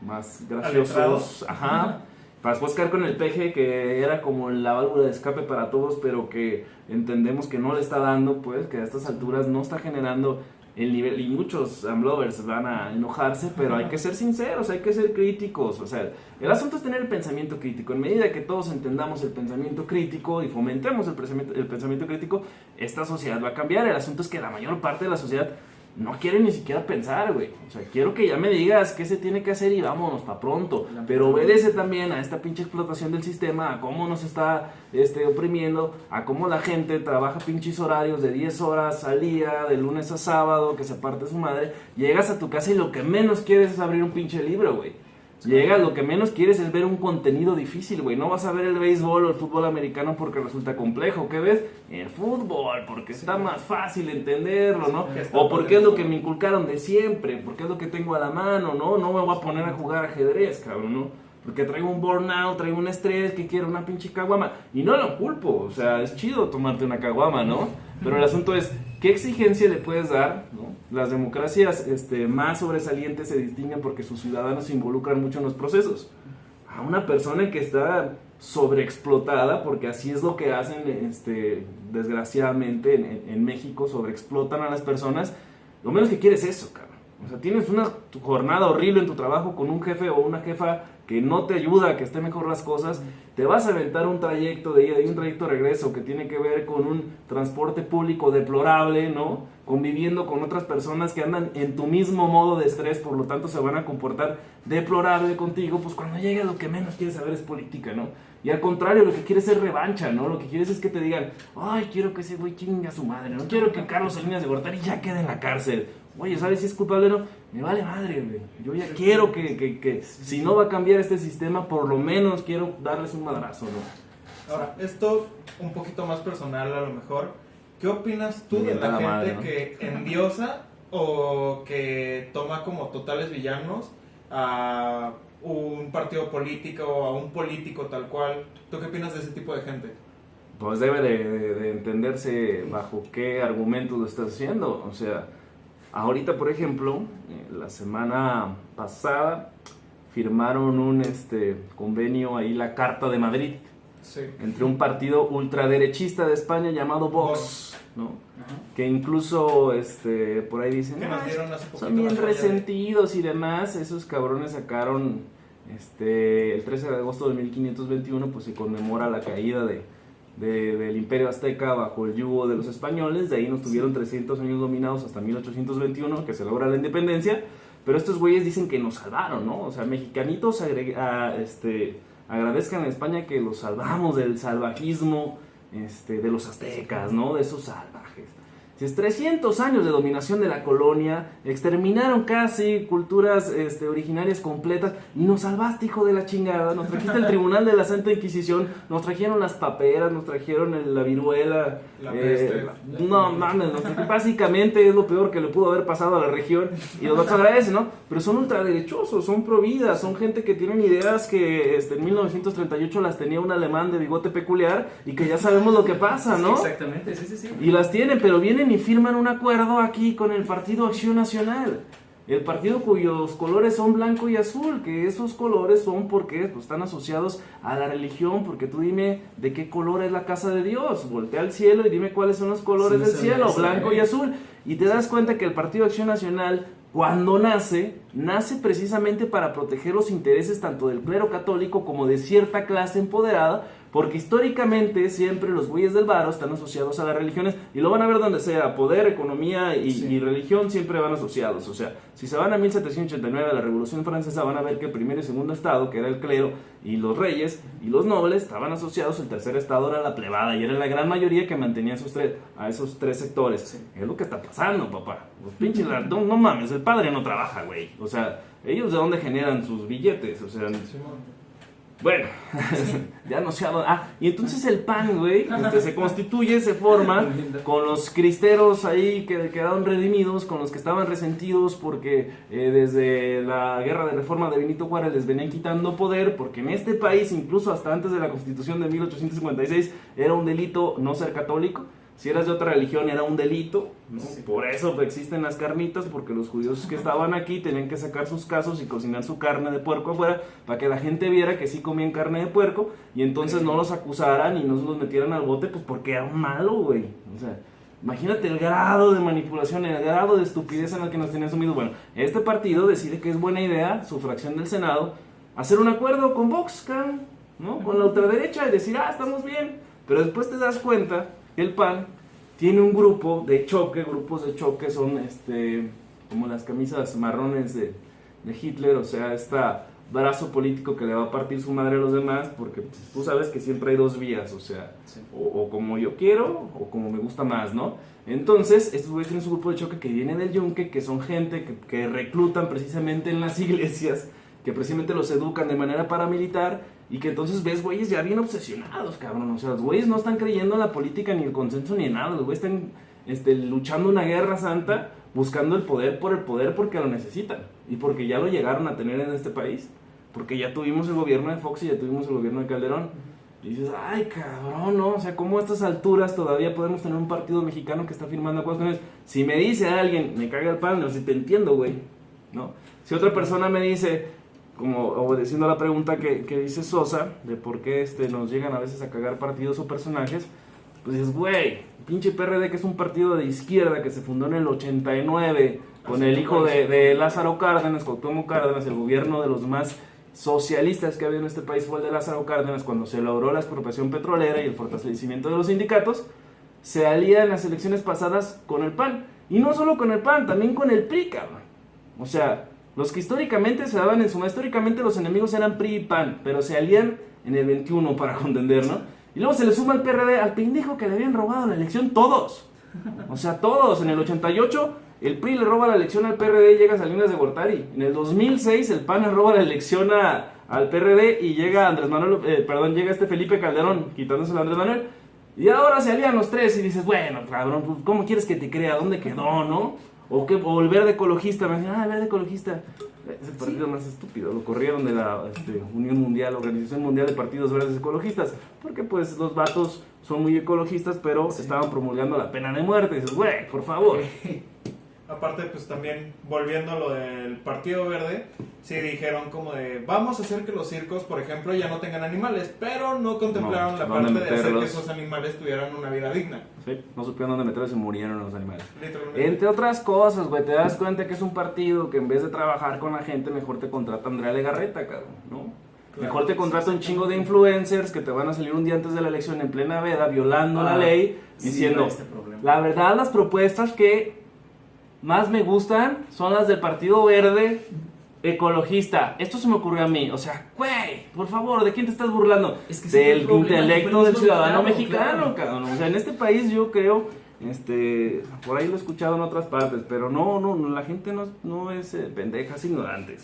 más graciosos, Aletrados. ajá, para después caer con el PG, que era como la válvula de escape para todos, pero que entendemos que no le está dando, pues, que a estas alturas no está generando el nivel, y muchos AMLovers van a enojarse, pero hay que ser sinceros, hay que ser críticos. O sea, el asunto es tener el pensamiento crítico. En medida que todos entendamos el pensamiento crítico y fomentemos el pensamiento crítico, esta sociedad va a cambiar. El asunto es que la mayor parte de la sociedad no quiere ni siquiera pensar, güey. O sea, quiero que ya me digas qué se tiene que hacer y vámonos pa' pronto. Pero obedece también a esta pinche explotación del sistema, a cómo nos está oprimiendo, a cómo la gente trabaja pinches horarios de 10 horas al día, de lunes a sábado, que se parte su madre. Llegas a tu casa y lo que menos quieres es abrir un pinche libro, güey. Llegas, lo que menos quieres es ver un contenido difícil, güey. No vas a ver el béisbol o el fútbol americano porque resulta complejo. ¿Qué ves? El fútbol, porque está más fácil entenderlo, ¿no? Que está O porque es lo que poderoso. me inculcaron de siempre, porque es lo que tengo a la mano, ¿no? No me voy a poner a jugar ajedrez, cabrón, ¿no? Porque traigo un burnout, traigo un estrés, que quiero una pinche caguama. Y no lo culpo, o sea, es chido tomarte una caguama, ¿no? Pero el asunto es, ¿qué exigencia le puedes dar, ¿no? Las democracias más sobresalientes se distinguen porque sus ciudadanos se involucran mucho en los procesos. A una persona que está sobreexplotada, porque así es lo que hacen, desgraciadamente, en México, sobreexplotan a las personas, lo menos que quieres es eso, cabrón. O sea, tienes una jornada horrible en tu trabajo con un jefe o una jefa que no te ayuda a que estén mejor las cosas, te vas a aventar un trayecto de ida y un trayecto de regreso que tiene que ver con un transporte público deplorable, ¿no? Conviviendo con otras personas que andan en tu mismo modo de estrés, por lo tanto se van a comportar deplorable contigo, pues cuando llegue lo que menos quieres saber es política, ¿no? Y al contrario, lo que quieres es revancha, ¿no? Lo que quieres es que te digan, ay, quiero que ese güey chingue a su madre, no quiero que Carlos Salinas de Gortari ya quede en la cárcel. Oye, ¿sabes si es culpable o no? Me vale madre, güey. Yo ya quiero que si no va a cambiar este sistema, por lo menos quiero darles un madrazo, ¿no? Ahora, esto un poquito más personal a lo mejor. ¿Qué opinas tú de Mienta la la gente madre, ¿no? que endiosa o que toma como totales villanos a un partido político o a un político tal cual? ¿Tú qué opinas de ese tipo de gente? Pues debe de entenderse bajo qué argumentos lo estás haciendo. O sea, ahorita, por ejemplo, la semana pasada firmaron un convenio ahí, la Carta de Madrid, Sí. entre un partido ultraderechista de España llamado Vox, ¿no? Ajá. Que incluso por ahí dicen, Que nos "Ah, dieron hace poquito son bien la joya de- resentidos y demás". Esos cabrones sacaron el 13 de agosto de 1521, pues se conmemora la caída del Imperio Azteca bajo el yugo de los españoles. De ahí nos tuvieron 300 años dominados hasta 1821, que se logra la independencia. Pero estos güeyes dicen que nos salvaron, ¿no? O sea, mexicanitos agradezcan a España que los salvamos del salvajismo de los aztecas, ¿no? De esos salvajes. Dices, 300 años de dominación de la colonia, exterminaron casi culturas originarias completas y nos salvaste, hijo de la chingada. Nos trajiste el Tribunal de la Santa Inquisición, nos trajeron las paperas, nos trajeron la viruela. La peste. No mames, básicamente es lo peor que le pudo haber pasado a la región y los datos agradecen, ¿no? Pero son ultraderechosos, son pro vida, son gente que tienen ideas que en 1938 las tenía un alemán de bigote peculiar y que ya sabemos lo que pasa, ¿no? Exactamente, sí. Y las tienen, pero vienen y firman un acuerdo aquí con el Partido Acción Nacional. El partido cuyos colores son blanco y azul, que esos colores son porque pues, están asociados a la religión, porque tú dime de qué color es la casa de Dios, voltea al cielo y dime cuáles son los colores del cielo, blanco y azul. Y te das cuenta que el Partido Acción Nacional, cuando nace precisamente para proteger los intereses tanto del clero católico como de cierta clase empoderada, porque históricamente siempre los güeyes del varo están asociados a las religiones y lo van a ver donde sea, poder, economía y religión siempre van asociados. O sea, si se van a 1789 a la Revolución Francesa van a ver que el primer y segundo estado, que era el clero y los reyes y los nobles, estaban asociados, el tercer estado era la plebada y era la gran mayoría que mantenía a esos tres sectores. Sí. Es lo que está pasando, papá. Los pinches, no mames, el padre no trabaja, güey. O sea, ellos de dónde generan sus billetes, o sea... Bueno, ya no se ha... y entonces el PAN, güey, se constituye, se forma con los cristeros ahí que quedaron redimidos, con los que estaban resentidos porque desde la guerra de reforma de Benito Juárez les venían quitando poder, porque en este país, incluso hasta antes de la Constitución de 1856, era un delito no ser católico. Si eras de otra religión era un delito, ¿no? Sí. Por eso existen las carnitas, porque los judíos que estaban aquí tenían que sacar sus casos y cocinar su carne de puerco afuera para que la gente viera que sí comían carne de puerco y entonces no los acusaran y no los metieran al bote, pues porque era malo, güey. O sea, imagínate el grado de manipulación, el grado de estupidez en el que nos tenían sumidos. Bueno, este partido decide que es buena idea, su fracción del Senado, hacer un acuerdo con Vox, ¿no? Con la ultraderecha y decir, estamos bien. Pero después te das cuenta el PAN tiene un grupos de choque son como las camisas marrones de Hitler, o sea, brazo político que le va a partir su madre a los demás, porque pues, tú sabes que siempre hay dos vías, o sea, sí. o como yo quiero, o como me gusta más, ¿no? Entonces, estos güeyes tienen su grupo de choque que viene del yunque, que son gente que reclutan precisamente en las iglesias, que precisamente los educan de manera paramilitar, y que entonces ves güeyes ya bien obsesionados, cabrón. O sea, los güeyes no están creyendo en la política, ni el consenso, ni en nada. Los güeyes están luchando una guerra santa, buscando el poder por el poder porque lo necesitan. Y porque ya lo llegaron a tener en este país. Porque ya tuvimos el gobierno de Fox y ya tuvimos el gobierno de Calderón. Y dices, ay, cabrón, ¿no? O sea, ¿cómo a estas alturas todavía podemos tener un partido mexicano que está firmando acuerdos? Si me dice alguien, me caga el pan, no sé, te entiendo, güey, ¿no? Si otra persona me dice... como obedeciendo a la pregunta que dice Sosa, de por qué nos llegan a veces a cagar partidos o personajes, pues dices, güey, pinche PRD que es un partido de izquierda que se fundó en el 89 con el hijo de Lázaro Cárdenas, Cuauhtémoc Cárdenas, el gobierno de los más socialistas que había en este país fue el de Lázaro Cárdenas cuando se logró la expropiación petrolera y el fortalecimiento de los sindicatos, se alía en las elecciones pasadas con el PAN, y no solo con el PAN, también con el PRI, cabrón. O sea, los que históricamente se daban en suma, históricamente los enemigos eran PRI y PAN, pero se alían en el 21 para contender, ¿no? Y luego se le suma al PRD, al pendejo que le habían robado la elección todos. O sea, todos. En el 88 el PRI le roba la elección al PRD y llega a Salinas de Gortari. En el 2006 el PAN le roba la elección al PRD y llega llega Felipe Calderón quitándose a Andrés Manuel. Y ahora se alían los tres y dices, bueno, cabrón, pues, ¿cómo quieres que te crea? ¿Dónde quedó, no? O el verde ecologista, me dicen, el verde ecologista es el partido más estúpido, lo corrieron de la Unión Mundial, Organización Mundial de Partidos Verdes Ecologistas, porque pues los vatos son muy ecologistas, pero estaban promulgando la pena de muerte, y dices, güey, por favor. Aparte, pues también, volviendo a lo del Partido Verde, sí dijeron como de, vamos a hacer que los circos, por ejemplo, ya no tengan animales, pero no contemplaron la parte de hacer que esos animales tuvieran una vida digna. Sí, no supieron dónde meterlos y murieron los animales. Entre otras cosas, güey, te das cuenta que es un partido que en vez de trabajar con la gente, mejor te contrata Andrea Legarreta, cabrón, ¿no? Claro, mejor te contrata un chingo de influencers que te van a salir un día antes de la elección en plena veda, violando la ley, diciendo, la verdad, las propuestas que más me gustan son las del Partido Verde Ecologista. Esto se me ocurrió a mí. O sea, güey, por favor, ¿de quién te estás burlando? Es que del intelecto del ciudadano mexicano, cabrón. O sea, en este país yo creo Por ahí lo he escuchado en otras partes, pero no, la gente no es pendeja, es ignorante.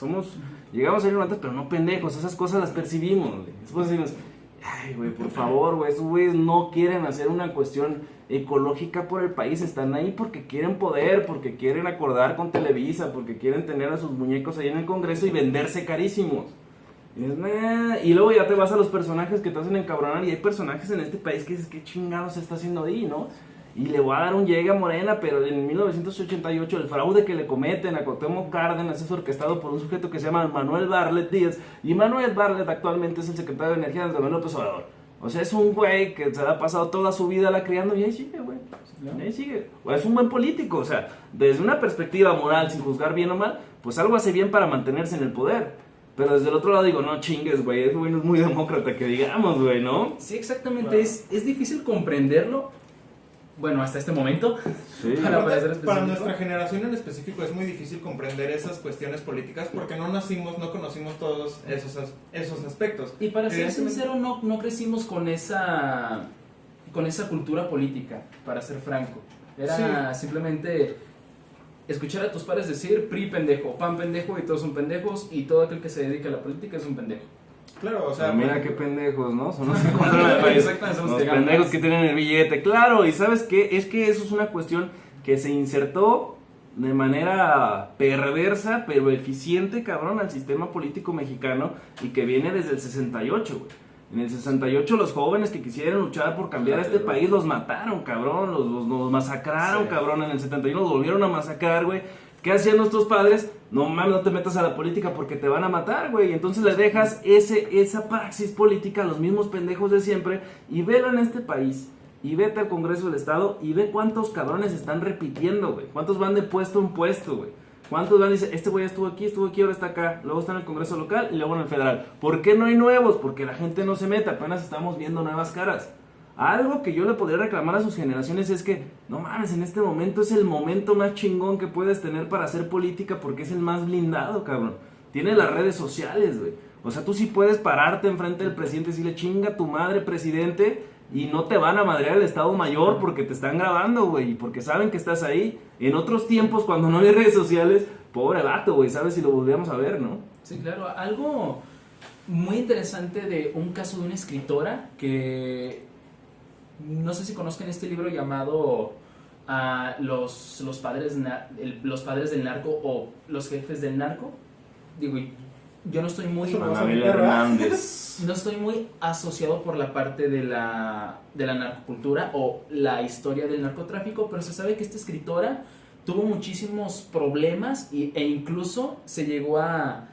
Llegamos a ser ignorantes, pero no pendejos, esas cosas las percibimos, güey. Después decimos, ay, güey, por favor, güey, esos güeyes no quieren hacer una cuestión ecológica por el país, están ahí porque quieren poder, porque quieren acordar con Televisa, porque quieren tener a sus muñecos ahí en el Congreso y venderse carísimos. Y luego ya te vas a los personajes que te hacen encabronar, y hay personajes en este país que dices, ¿qué chingados se está haciendo ahí, no? Y le voy a dar un llegue a Morena, pero en 1988 el fraude que le cometen a Cuauhtémoc Cárdenas es orquestado por un sujeto que se llama Manuel Bartlett Díaz, y Manuel Bartlett actualmente es el secretario de Energía de Andrés Manuel López Obrador. O sea, es un güey que se le ha pasado toda su vida la criando y ahí sigue, güey. Ahí sigue. O es un buen político, o sea, desde una perspectiva moral, sin juzgar bien o mal, pues algo hace bien para mantenerse en el poder. Pero desde el otro lado digo, no chingues, güey, ese güey no es muy demócrata que digamos, güey, ¿no? Sí, exactamente, Claro. es difícil comprenderlo, bueno, hasta este momento, Sí. para ser Para específico. nuestra generación en específico es muy difícil comprender esas cuestiones políticas porque no conocimos todos esos aspectos. Y para ser Evidentemente- sincero, no crecimos con esa cultura política, para ser franco. Era simplemente escuchar a tus padres decir PRI pendejo, PAN pendejo y todos son pendejos y todo aquel que se dedica a la política es un pendejo. Claro, o sea, Pero mira qué pendejos, ¿no? Son los que controlan el país. Exactamente, son Los los que ganan. pendejos que tienen el billete. Claro, y ¿sabes qué? Es que eso es una cuestión que se insertó de manera perversa, pero eficiente, cabrón, al sistema político mexicano y que viene desde el 68, güey. En el 68 los jóvenes que quisieran luchar por cambiar a este país los mataron, cabrón, los masacraron, Sí. cabrón. En el 71 los volvieron a masacrar, güey. ¿Qué hacían nuestros padres? No mames, no te metas a la política porque te van a matar, güey. Entonces le dejas esa praxis política a los mismos pendejos de siempre y velo en este país. Y vete al Congreso del Estado y ve cuántos cabrones están repitiendo, güey. Cuántos van de puesto en puesto, güey. ¿Cuántos van y dicen, este güey estuvo aquí, ahora está acá? Luego está en el Congreso local y luego en el federal. ¿Por qué no hay nuevos? Porque la gente no se mete, apenas estamos viendo nuevas caras. Algo que yo le podría reclamar a sus generaciones es que, no mames, en este momento es el momento más chingón que puedes tener para hacer política porque es el más blindado, cabrón. Tiene las redes sociales, güey. O sea, tú sí puedes pararte enfrente del presidente y decirle, chinga tu madre, presidente, y no te van a madrear el Estado Mayor porque te están grabando, güey, y porque saben que estás ahí. En otros tiempos, cuando no había redes sociales, pobre vato, güey, ¿sabes si lo volvíamos a ver, no? Sí, claro. Algo muy interesante de un caso de una escritora que no sé si conozcan este libro llamado los padres del narco o los jefes del narco. Digo, yo no estoy muy Anabel Hernández. no estoy muy asociado por la parte de la narcocultura o la historia del narcotráfico, pero se sabe que esta escritora tuvo muchísimos problemas e incluso se llegó a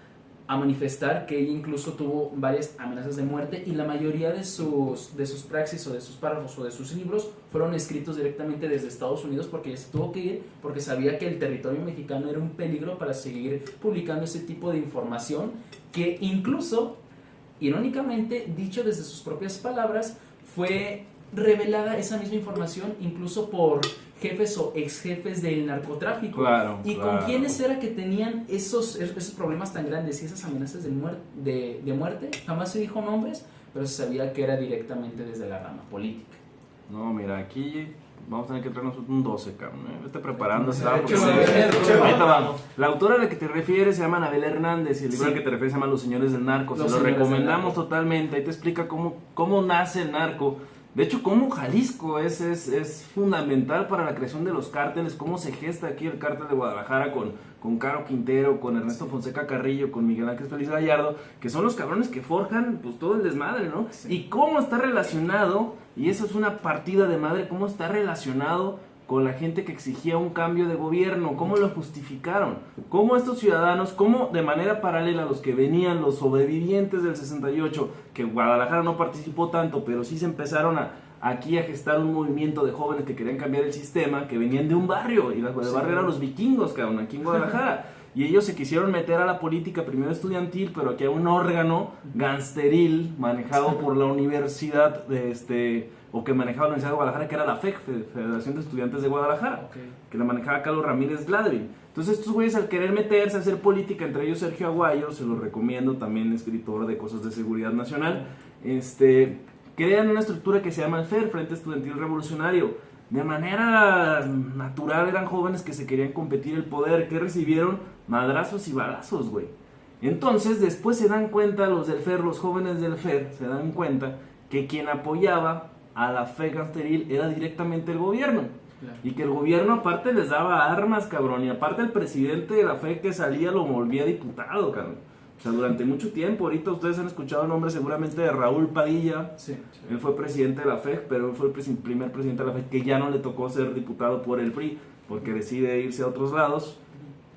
manifestar que ella incluso tuvo varias amenazas de muerte y la mayoría de sus praxis o de sus párrafos o de sus libros fueron escritos directamente desde Estados Unidos porque ella se tuvo que ir porque sabía que el territorio mexicano era un peligro para seguir publicando ese tipo de información que incluso, irónicamente, dicho desde sus propias palabras, fue revelada esa misma información incluso por jefes o ex jefes del narcotráfico. Claro, ¿Y claro. con quiénes era que tenían esos problemas tan grandes y esas amenazas de muerte? Jamás se dijo nombres, pero se sabía que era directamente desde la rama política. No, mira, aquí vamos a tener que traernos un 12, cabrón. Vete preparando. Sí, ¿sabes? sí, Porque- sí. Ahorita vamos. La autora a la que te refieres se llama Anabel Hernández y el libro Sí. al que te refieres se llama Los Señores del Narco. Se Los lo Señores del recomendamos Narco. totalmente. Ahí te explica cómo nace el narco. De hecho, cómo Jalisco es fundamental para la creación de los cárteles, cómo se gesta aquí el cártel de Guadalajara con Caro Quintero, con Ernesto Fonseca Carrillo, con Miguel Ángel Félix Gallardo, que son los cabrones que forjan pues todo el desmadre, ¿no? Sí. Y cómo está relacionado, y eso es una partida de madre, cómo está relacionado con la gente que exigía un cambio de gobierno, cómo lo justificaron, cómo estos ciudadanos, cómo de manera paralela a los que venían los sobrevivientes del 68, que Guadalajara no participó tanto, pero sí se empezaron aquí a gestar un movimiento de jóvenes que querían cambiar el sistema, que venían de un barrio, y el barrio eran los vikingos, cabrón, aquí en Guadalajara. Y ellos se quisieron meter a la política primero estudiantil, pero aquí a un órgano gangsteril manejado por la universidad o que manejaba la Universidad de Guadalajara, que era la FEC, Federación de Estudiantes de Guadalajara, que la manejaba Carlos Ramírez Gladwin. Entonces estos güeyes al querer meterse a hacer política, entre ellos Sergio Aguayo, se lo recomiendo, también escritor de cosas de seguridad nacional, crean una estructura que se llama el FER, Frente Estudiantil Revolucionario. de manera natural eran jóvenes que se querían competir el poder, que recibieron madrazos y balazos, güey. Entonces después se dan cuenta los del FER, los jóvenes del FER, se dan cuenta que quien apoyaba a la fe gangsteril era directamente el gobierno. Claro. Y que el gobierno aparte les daba armas, cabrón. Y aparte el presidente de la fe que salía lo volvía diputado, cabrón. O sea, durante mucho tiempo. Ahorita ustedes han escuchado el nombre seguramente de Raúl Padilla. Sí. Él fue presidente de la fe, pero él fue el primer presidente de la fe que ya no le tocó ser diputado por el PRI, porque decide irse a otros lados.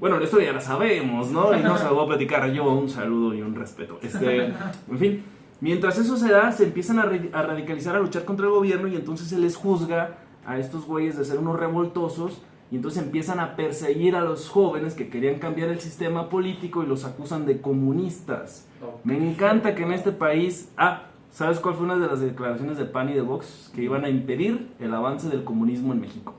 Bueno, esto ya la sabemos, ¿no? Y no se lo voy a platicar yo. Un saludo y un respeto. En fin, mientras eso se da, se empiezan a radicalizar, a luchar contra el gobierno, y entonces se les juzga a estos güeyes de ser unos revoltosos, y entonces empiezan a perseguir a los jóvenes que querían cambiar el sistema político y los acusan de comunistas. Okay. Me encanta que en este país... ¿Sabes cuál fue una de las declaraciones de PAN y de Vox? Que iban a impedir el avance del comunismo en México.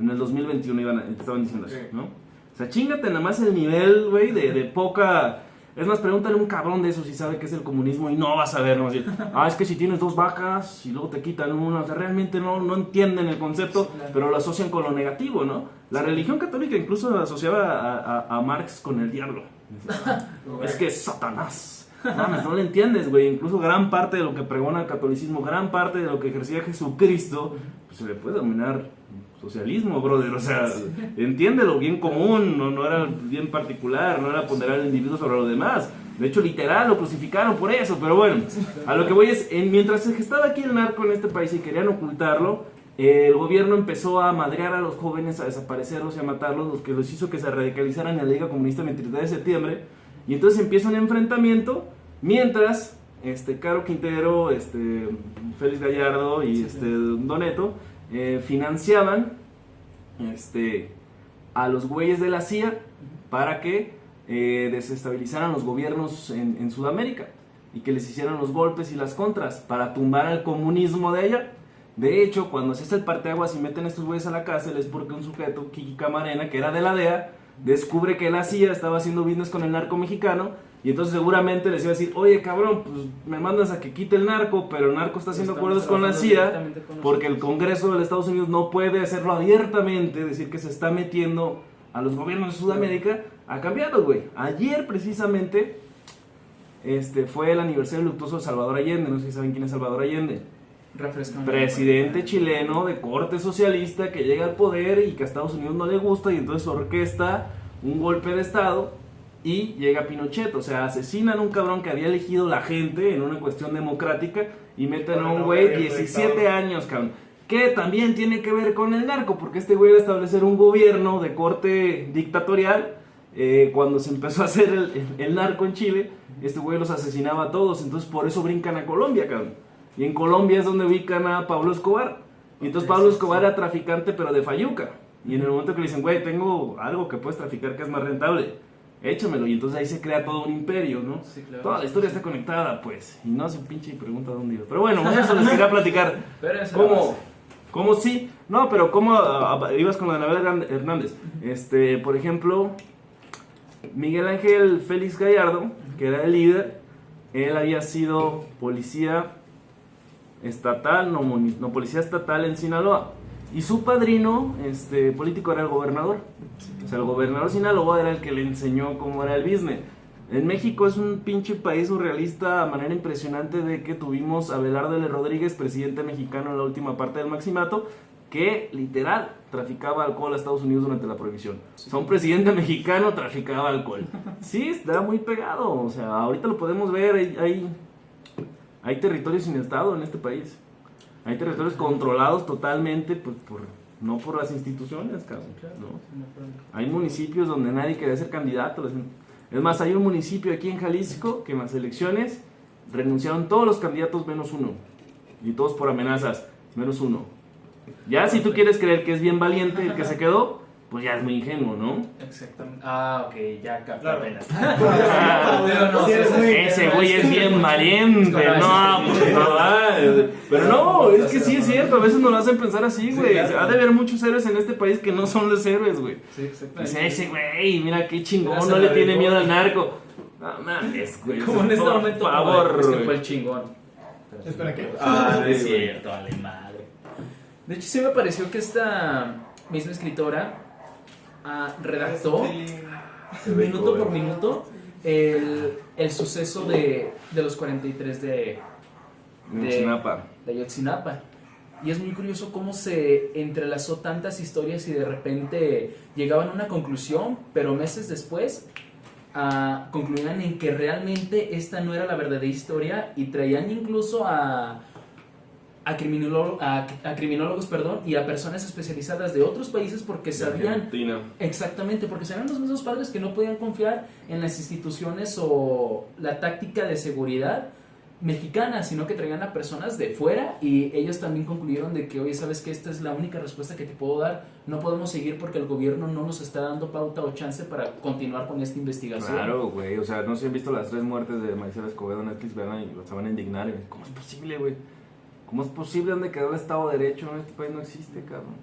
En el 2021 estaban diciendo eso, ¿no? O sea, chíngate nada más el nivel, güey, de poca... Es más, pregúntale a un cabrón de eso si sabe qué es el comunismo y no vas a ver, ¿no? Así, es que si tienes 2 vacas y luego te quitan una, o sea, realmente no entienden el concepto, sí, claro, pero lo asocian con lo negativo, ¿no? La religión católica incluso asociaba a Marx con el diablo. Es que es Satanás. No le entiendes, güey. Incluso gran parte de lo que pregona el catolicismo, gran parte de lo que ejercía Jesucristo, pues se le puede dominar socialismo, brother. O sea, entiéndelo, bien común, no era bien particular, no era ponderar al individuo sobre lo demás. De hecho, literal, lo crucificaron por eso. Pero bueno, a lo que voy es, mientras se gestaba aquí el narco en este país y querían ocultarlo, el gobierno empezó a madrear a los jóvenes, a desaparecerlos y a matarlos, lo que los hizo que se radicalizaran en la Liga Comunista el 23 de septiembre. Y entonces empieza un enfrentamiento, mientras Caro Quintero, Félix Gallardo y Doneto financiaban a los güeyes de la CIA para que desestabilizaran los gobiernos en Sudamérica y que les hicieran los golpes y las contras para tumbar al comunismo de allá. De hecho, cuando se hace el parteaguas y meten a estos güeyes a la cárcel es porque un sujeto, Kiki Camarena, que era de la DEA, descubre que la CIA estaba haciendo business con el narco mexicano, y entonces seguramente les iba a decir, oye cabrón, pues me mandas a que quite el narco, pero el narco está haciendo acuerdos con la CIA, porque el Congreso de los Estados Unidos no puede hacerlo abiertamente, decir que se está metiendo a los gobiernos de Sudamérica a cambiarlos, güey. Ayer precisamente fue el aniversario luctuoso de Salvador Allende, no sé si saben quién es Salvador Allende. Presidente chileno de corte socialista que llega al poder y que a Estados Unidos no le gusta, y entonces orquesta un golpe de estado y llega Pinochet. O sea, asesinan a un cabrón que había elegido la gente en una cuestión democrática y meten a un güey 17 años, cabrón, que también tiene que ver con el narco, porque este güey iba a establecer un gobierno de corte dictatorial. Cuando se empezó a hacer el narco en Chile, este güey los asesinaba a todos, entonces por eso brincan a Colombia, cabrón. Y en Colombia es donde ubican a Pablo Escobar. Y entonces Pablo Escobar era traficante, pero de fayuca. Y en el momento que le dicen, güey, tengo algo que puedes traficar que es más rentable, échamelo. Y entonces ahí se crea todo un imperio, ¿no? Sí, claro. Toda la historia está conectada, pues. Y no se pinche y pregunta dónde iba. Pero bueno, eso les quería platicar. ¿Cómo sí? No, pero ¿cómo ibas con la de Anabel Hernández? Por ejemplo, Miguel Ángel Félix Gallardo, que era el líder, él había sido policía estatal, no policía estatal en Sinaloa, y su padrino político era el gobernador. O sea, el gobernador de Sinaloa era el que le enseñó cómo era el business. En México es un pinche país surrealista a manera impresionante, de que tuvimos a Abelardo L. Rodríguez, presidente mexicano en la última parte del Maximato, que literal traficaba alcohol a Estados Unidos durante la prohibición. O sea, un presidente mexicano traficaba alcohol. Sí, está muy pegado. O sea, ahorita lo podemos ver. Hay territorios sin Estado en este país. Hay territorios controlados totalmente, pues, no por las instituciones, cabrón, ¿no? Hay municipios donde nadie quería ser candidato. Es más, hay un municipio aquí en Jalisco que en las elecciones renunciaron todos los candidatos menos uno. Y todos por amenazas, menos uno. Ya si tú quieres creer que es bien valiente el que se quedó, pues ya es muy ingenuo, ¿no? Exactamente. Ok, ya capta apenas. Ese güey es bien valiente, no, pues no. Pero no, es que sí es cierto, a veces nos lo hacen pensar así, güey. Ha de haber muchos héroes en este país que no son los héroes, güey. Sí, exactamente. Dice, ese güey, mira qué chingón, no le tiene miedo al narco. No mames, güey. Como en este momento, por favor, es que fue el chingón. Espera, ¿qué? No es cierto, vale madre. De hecho, sí me pareció que esta misma escritora redactó minuto por minuto el suceso de los 43 de Ayotzinapa. Y es muy curioso cómo se entrelazó tantas historias y de repente llegaban a una conclusión, pero meses después concluían en que realmente esta no era la verdadera historia y traían incluso a criminólogos, y a personas especializadas de otros países porque sabían exactamente, porque sabían los mismos padres que no podían confiar en las instituciones o la táctica de seguridad mexicana, sino que traían a personas de fuera y ellos también concluyeron de que, oye, ¿sabes qué? Esta es la única respuesta que te puedo dar, no podemos seguir porque el gobierno no nos está dando pauta o chance para continuar con esta investigación. Claro, güey, o sea, no sé si han visto las 3 muertes de Marisela Escobedo en Netflix, vean y se van a indignar, y ¿cómo es posible, güey? ¿Cómo es posible? ¿Dónde quedó el Estado de Derecho? En este país no existe, cabrón.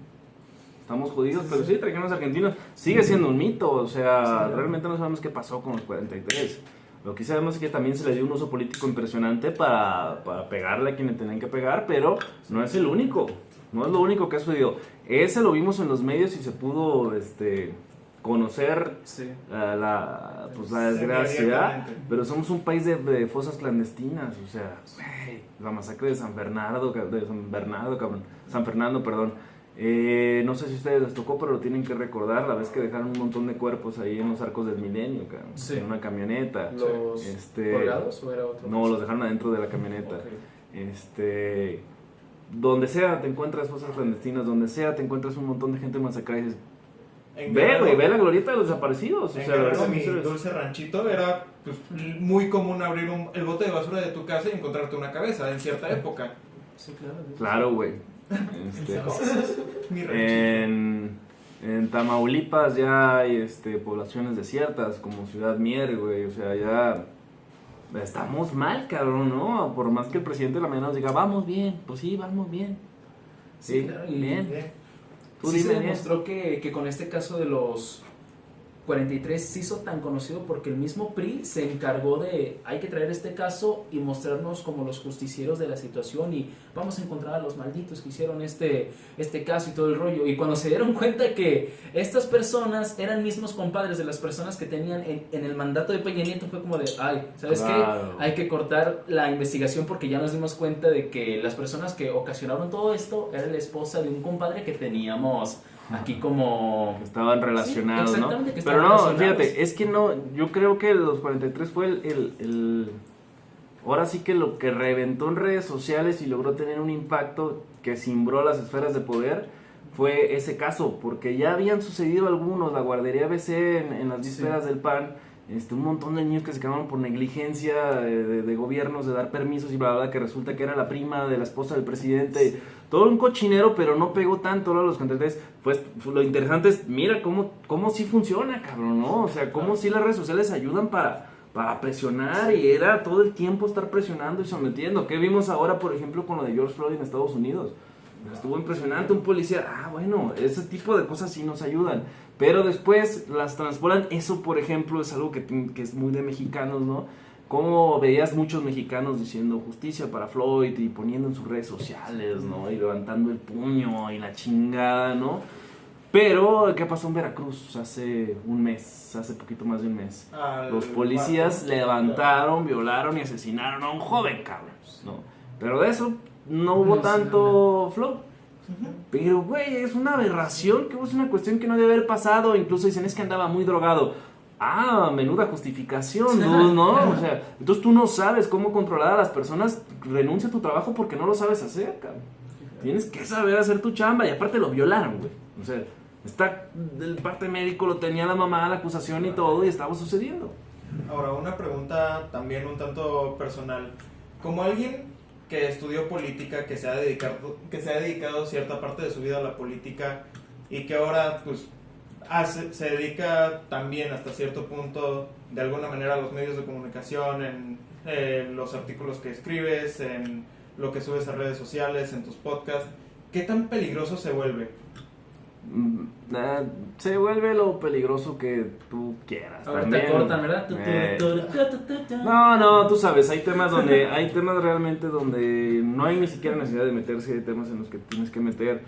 Estamos jodidos, pero sí, trajeron los argentinos. Sigue siendo un mito, o sea, realmente no sabemos qué pasó con los 43. Lo que sabemos es que también se le dio un uso político impresionante para pegarle a quienes tenían que pegar, pero no es el único, no es lo único que ha sucedido. Ese lo vimos en los medios y se pudo conocer la desgracia, pero somos un país de fosas clandestinas, o sea, la masacre de San Fernando, perdón. No sé si a ustedes les tocó, pero lo tienen que recordar, la vez que dejaron un montón de cuerpos ahí en los Arcos del Milenio, en una camioneta. ¿Los colgados o era otro? No, los dejaron adentro de la camioneta. Okay. Donde sea te encuentras fosas clandestinas, donde sea te encuentras un montón de gente masacrada y dices, ve la glorieta de los desaparecidos. En Guerrero, mi dulce ranchito, era pues, muy común abrir el bote de basura de tu casa y encontrarte una cabeza en cierta época. Sí, claro. Claro, güey. En Tamaulipas ya hay poblaciones desiertas como Ciudad Mier, güey, o sea, ya estamos mal, cabrón, ¿no? Por más que el presidente de la mañana nos diga, vamos bien, pues sí, vamos bien. Sí, claro, y bien. Sí se demostró que con este caso de los 43 se hizo tan conocido porque el mismo PRI se encargó de, hay que traer este caso y mostrarnos como los justicieros de la situación y vamos a encontrar a los malditos que hicieron este caso y todo el rollo. Y cuando se dieron cuenta que estas personas eran mismos compadres de las personas que tenían en el mandato de Peña Nieto, fue como de, ay, ¿sabes qué? Hay que cortar la investigación porque ya nos dimos cuenta de que las personas que ocasionaron todo esto era la esposa de un compadre que teníamos aquí como... Que estaban relacionados, sí, ¿no? Que pero no, fíjate, es que no, yo creo que los 43 fue el ahora sí que lo que reventó en redes sociales y logró tener un impacto que cimbró las esferas de poder fue ese caso, porque ya habían sucedido algunos, la guardería ABC en las vísperas del PAN, un montón de niños que se quedaron por negligencia de gobiernos, de dar permisos y bla, bla, que resulta que era la prima de la esposa del presidente, todo un cochinero, pero no pegó tanto a los 43. Pues lo interesante es, mira cómo sí funciona, cabrón, ¿no? O sea, cómo sí las redes sociales ayudan para presionar y era todo el tiempo estar presionando y sometiendo. ¿Qué vimos ahora, por ejemplo, con lo de George Floyd en Estados Unidos? Estuvo impresionante, un policía, bueno, ese tipo de cosas sí nos ayudan, pero después las transpolan. Eso, por ejemplo, es algo que es muy de mexicanos, ¿no? Como veías muchos mexicanos diciendo justicia para Floyd y poniendo en sus redes sociales, ¿no? Y levantando el puño y la chingada, ¿no? Pero, ¿qué pasó en Veracruz hace poquito más de un mes? Los policías levantaron, violaron y asesinaron a un joven, cabrón, ¿no? Pero de eso no hubo tanto flow. Pero, güey, es una aberración, que es una cuestión que no debe haber pasado. Incluso dicen, es que andaba muy drogado. Menuda justificación, ¿no? O sea, entonces tú no sabes cómo controlar a las personas. Renuncia a tu trabajo porque no lo sabes hacer, cabrón. Tienes que saber hacer tu chamba. Y aparte lo violaron, güey. O sea, el parte médico lo tenía la mamá, la acusación y todo, y estaba sucediendo. Ahora, una pregunta también un tanto personal. Como alguien que estudió política, que se ha dedicado cierta parte de su vida a la política y que ahora pues se dedica también hasta cierto punto de alguna manera a los medios de comunicación, en los artículos que escribes, en lo que subes a redes sociales, en tus podcasts, ¿qué tan peligroso se vuelve se vuelve lo peligroso que tú quieras. Ahora también. te cortan, ¿verdad? No, tú sabes, hay temas realmente donde no hay ni siquiera necesidad de meterse, hay temas en los que tienes que meter.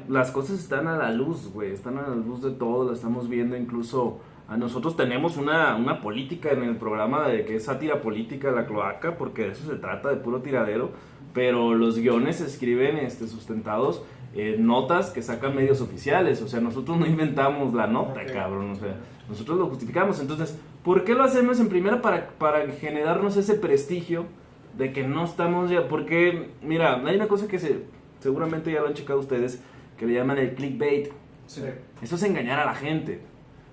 Las cosas están a la luz, güey, están a la luz de todo, lo estamos viendo, incluso a nosotros tenemos una política en el programa de que es sátira política, La Cloaca, porque de eso se trata, de puro tiradero, pero los guiones se escriben sustentados en notas que sacan medios oficiales, o sea, nosotros no inventamos la nota, cabrón, o sea, nosotros lo justificamos. Entonces, ¿por qué lo hacemos en primera? Para generarnos ese prestigio de que no estamos ya, porque, mira, hay una cosa que seguramente ya lo han checado ustedes, que le llaman el clickbait. Sí. Eso es engañar a la gente.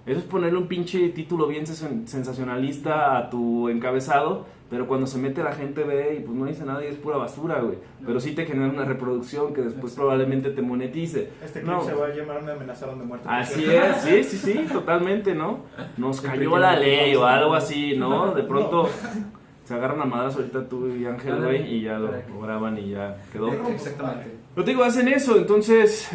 Eso es ponerle un pinche título bien sensacionalista a tu encabezado, pero cuando se mete la gente ve y pues no dice nada y es pura basura, güey. Pero sí te genera una reproducción que después probablemente te monetice. Este clip se va a llamar Me amenazaron de muerte. Así es, sí, totalmente, ¿no? Nos cayó la ley o algo así, ¿no? De pronto se agarran a madras ahorita tú y Ángel, güey, y ya lo graban y ya quedó. Exactamente. Pero te digo, hacen eso, entonces,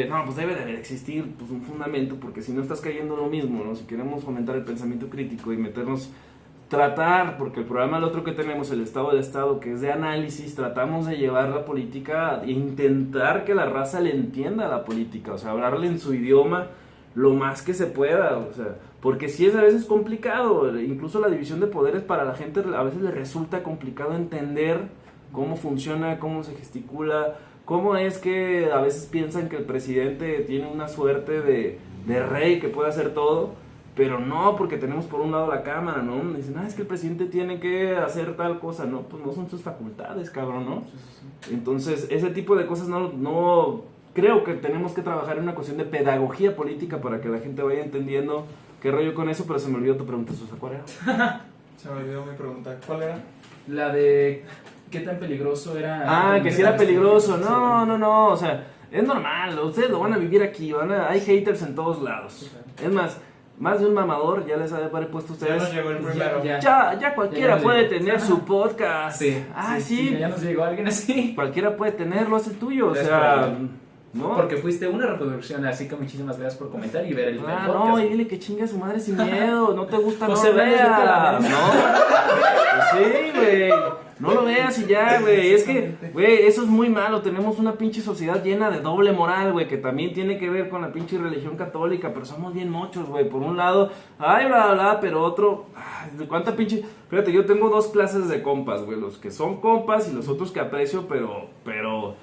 no, pues debe de existir pues, un fundamento, porque si no estás cayendo en lo mismo, ¿no? Si queremos fomentar el pensamiento crítico y meternos, tratar, porque el programa el otro que tenemos, el Estado del Estado, que es de análisis, tratamos de llevar la política e intentar que la raza le entienda la política, o sea, hablarle en su idioma lo más que se pueda, o sea, porque sí es a veces complicado, incluso la división de poderes para la gente a veces le resulta complicado entender cómo funciona, cómo se gesticula, cómo es que a veces piensan que el presidente tiene una suerte de rey que puede hacer todo, pero no, porque tenemos por un lado la cámara, ¿no? Dicen, es que el presidente tiene que hacer tal cosa, no, pues no son sus facultades, cabrón, ¿no? Entonces, ese tipo de cosas no creo que tenemos que trabajar en una cuestión de pedagogía política para que la gente vaya entendiendo qué rollo con eso, pero se me olvidó tu pregunta, Susa, ¿cuál era? Se me olvidó mi pregunta, ¿cuál era? La de qué tan peligroso era. Que si era peligroso, no, o sea, es normal, ustedes lo van a vivir aquí, hay haters en todos lados. Es más de un mamador, ya les habré puesto a ustedes. Ya nos llegó el primero. Ya cualquiera puede tener su podcast. Sí. Sí. Ya nos llegó alguien así. Cualquiera puede tenerlo, haz el tuyo, o sea, ¿no? Porque fuiste una reproducción, así que muchísimas gracias por comentar y ver el podcast. No, y dile que chingue a su madre sin miedo, no te gusta, no José lo Vélez, vete a la veas, ¿no? Pues sí, güey, no lo veas y ya, güey, es que, güey, eso es muy malo, tenemos una pinche sociedad llena de doble moral, güey, que también tiene que ver con la pinche religión católica, pero somos bien mochos, güey, por un lado, bla, pero otro, cuánta pinche, fíjate, yo tengo dos clases de compas, güey, los que son compas y los otros que aprecio, pero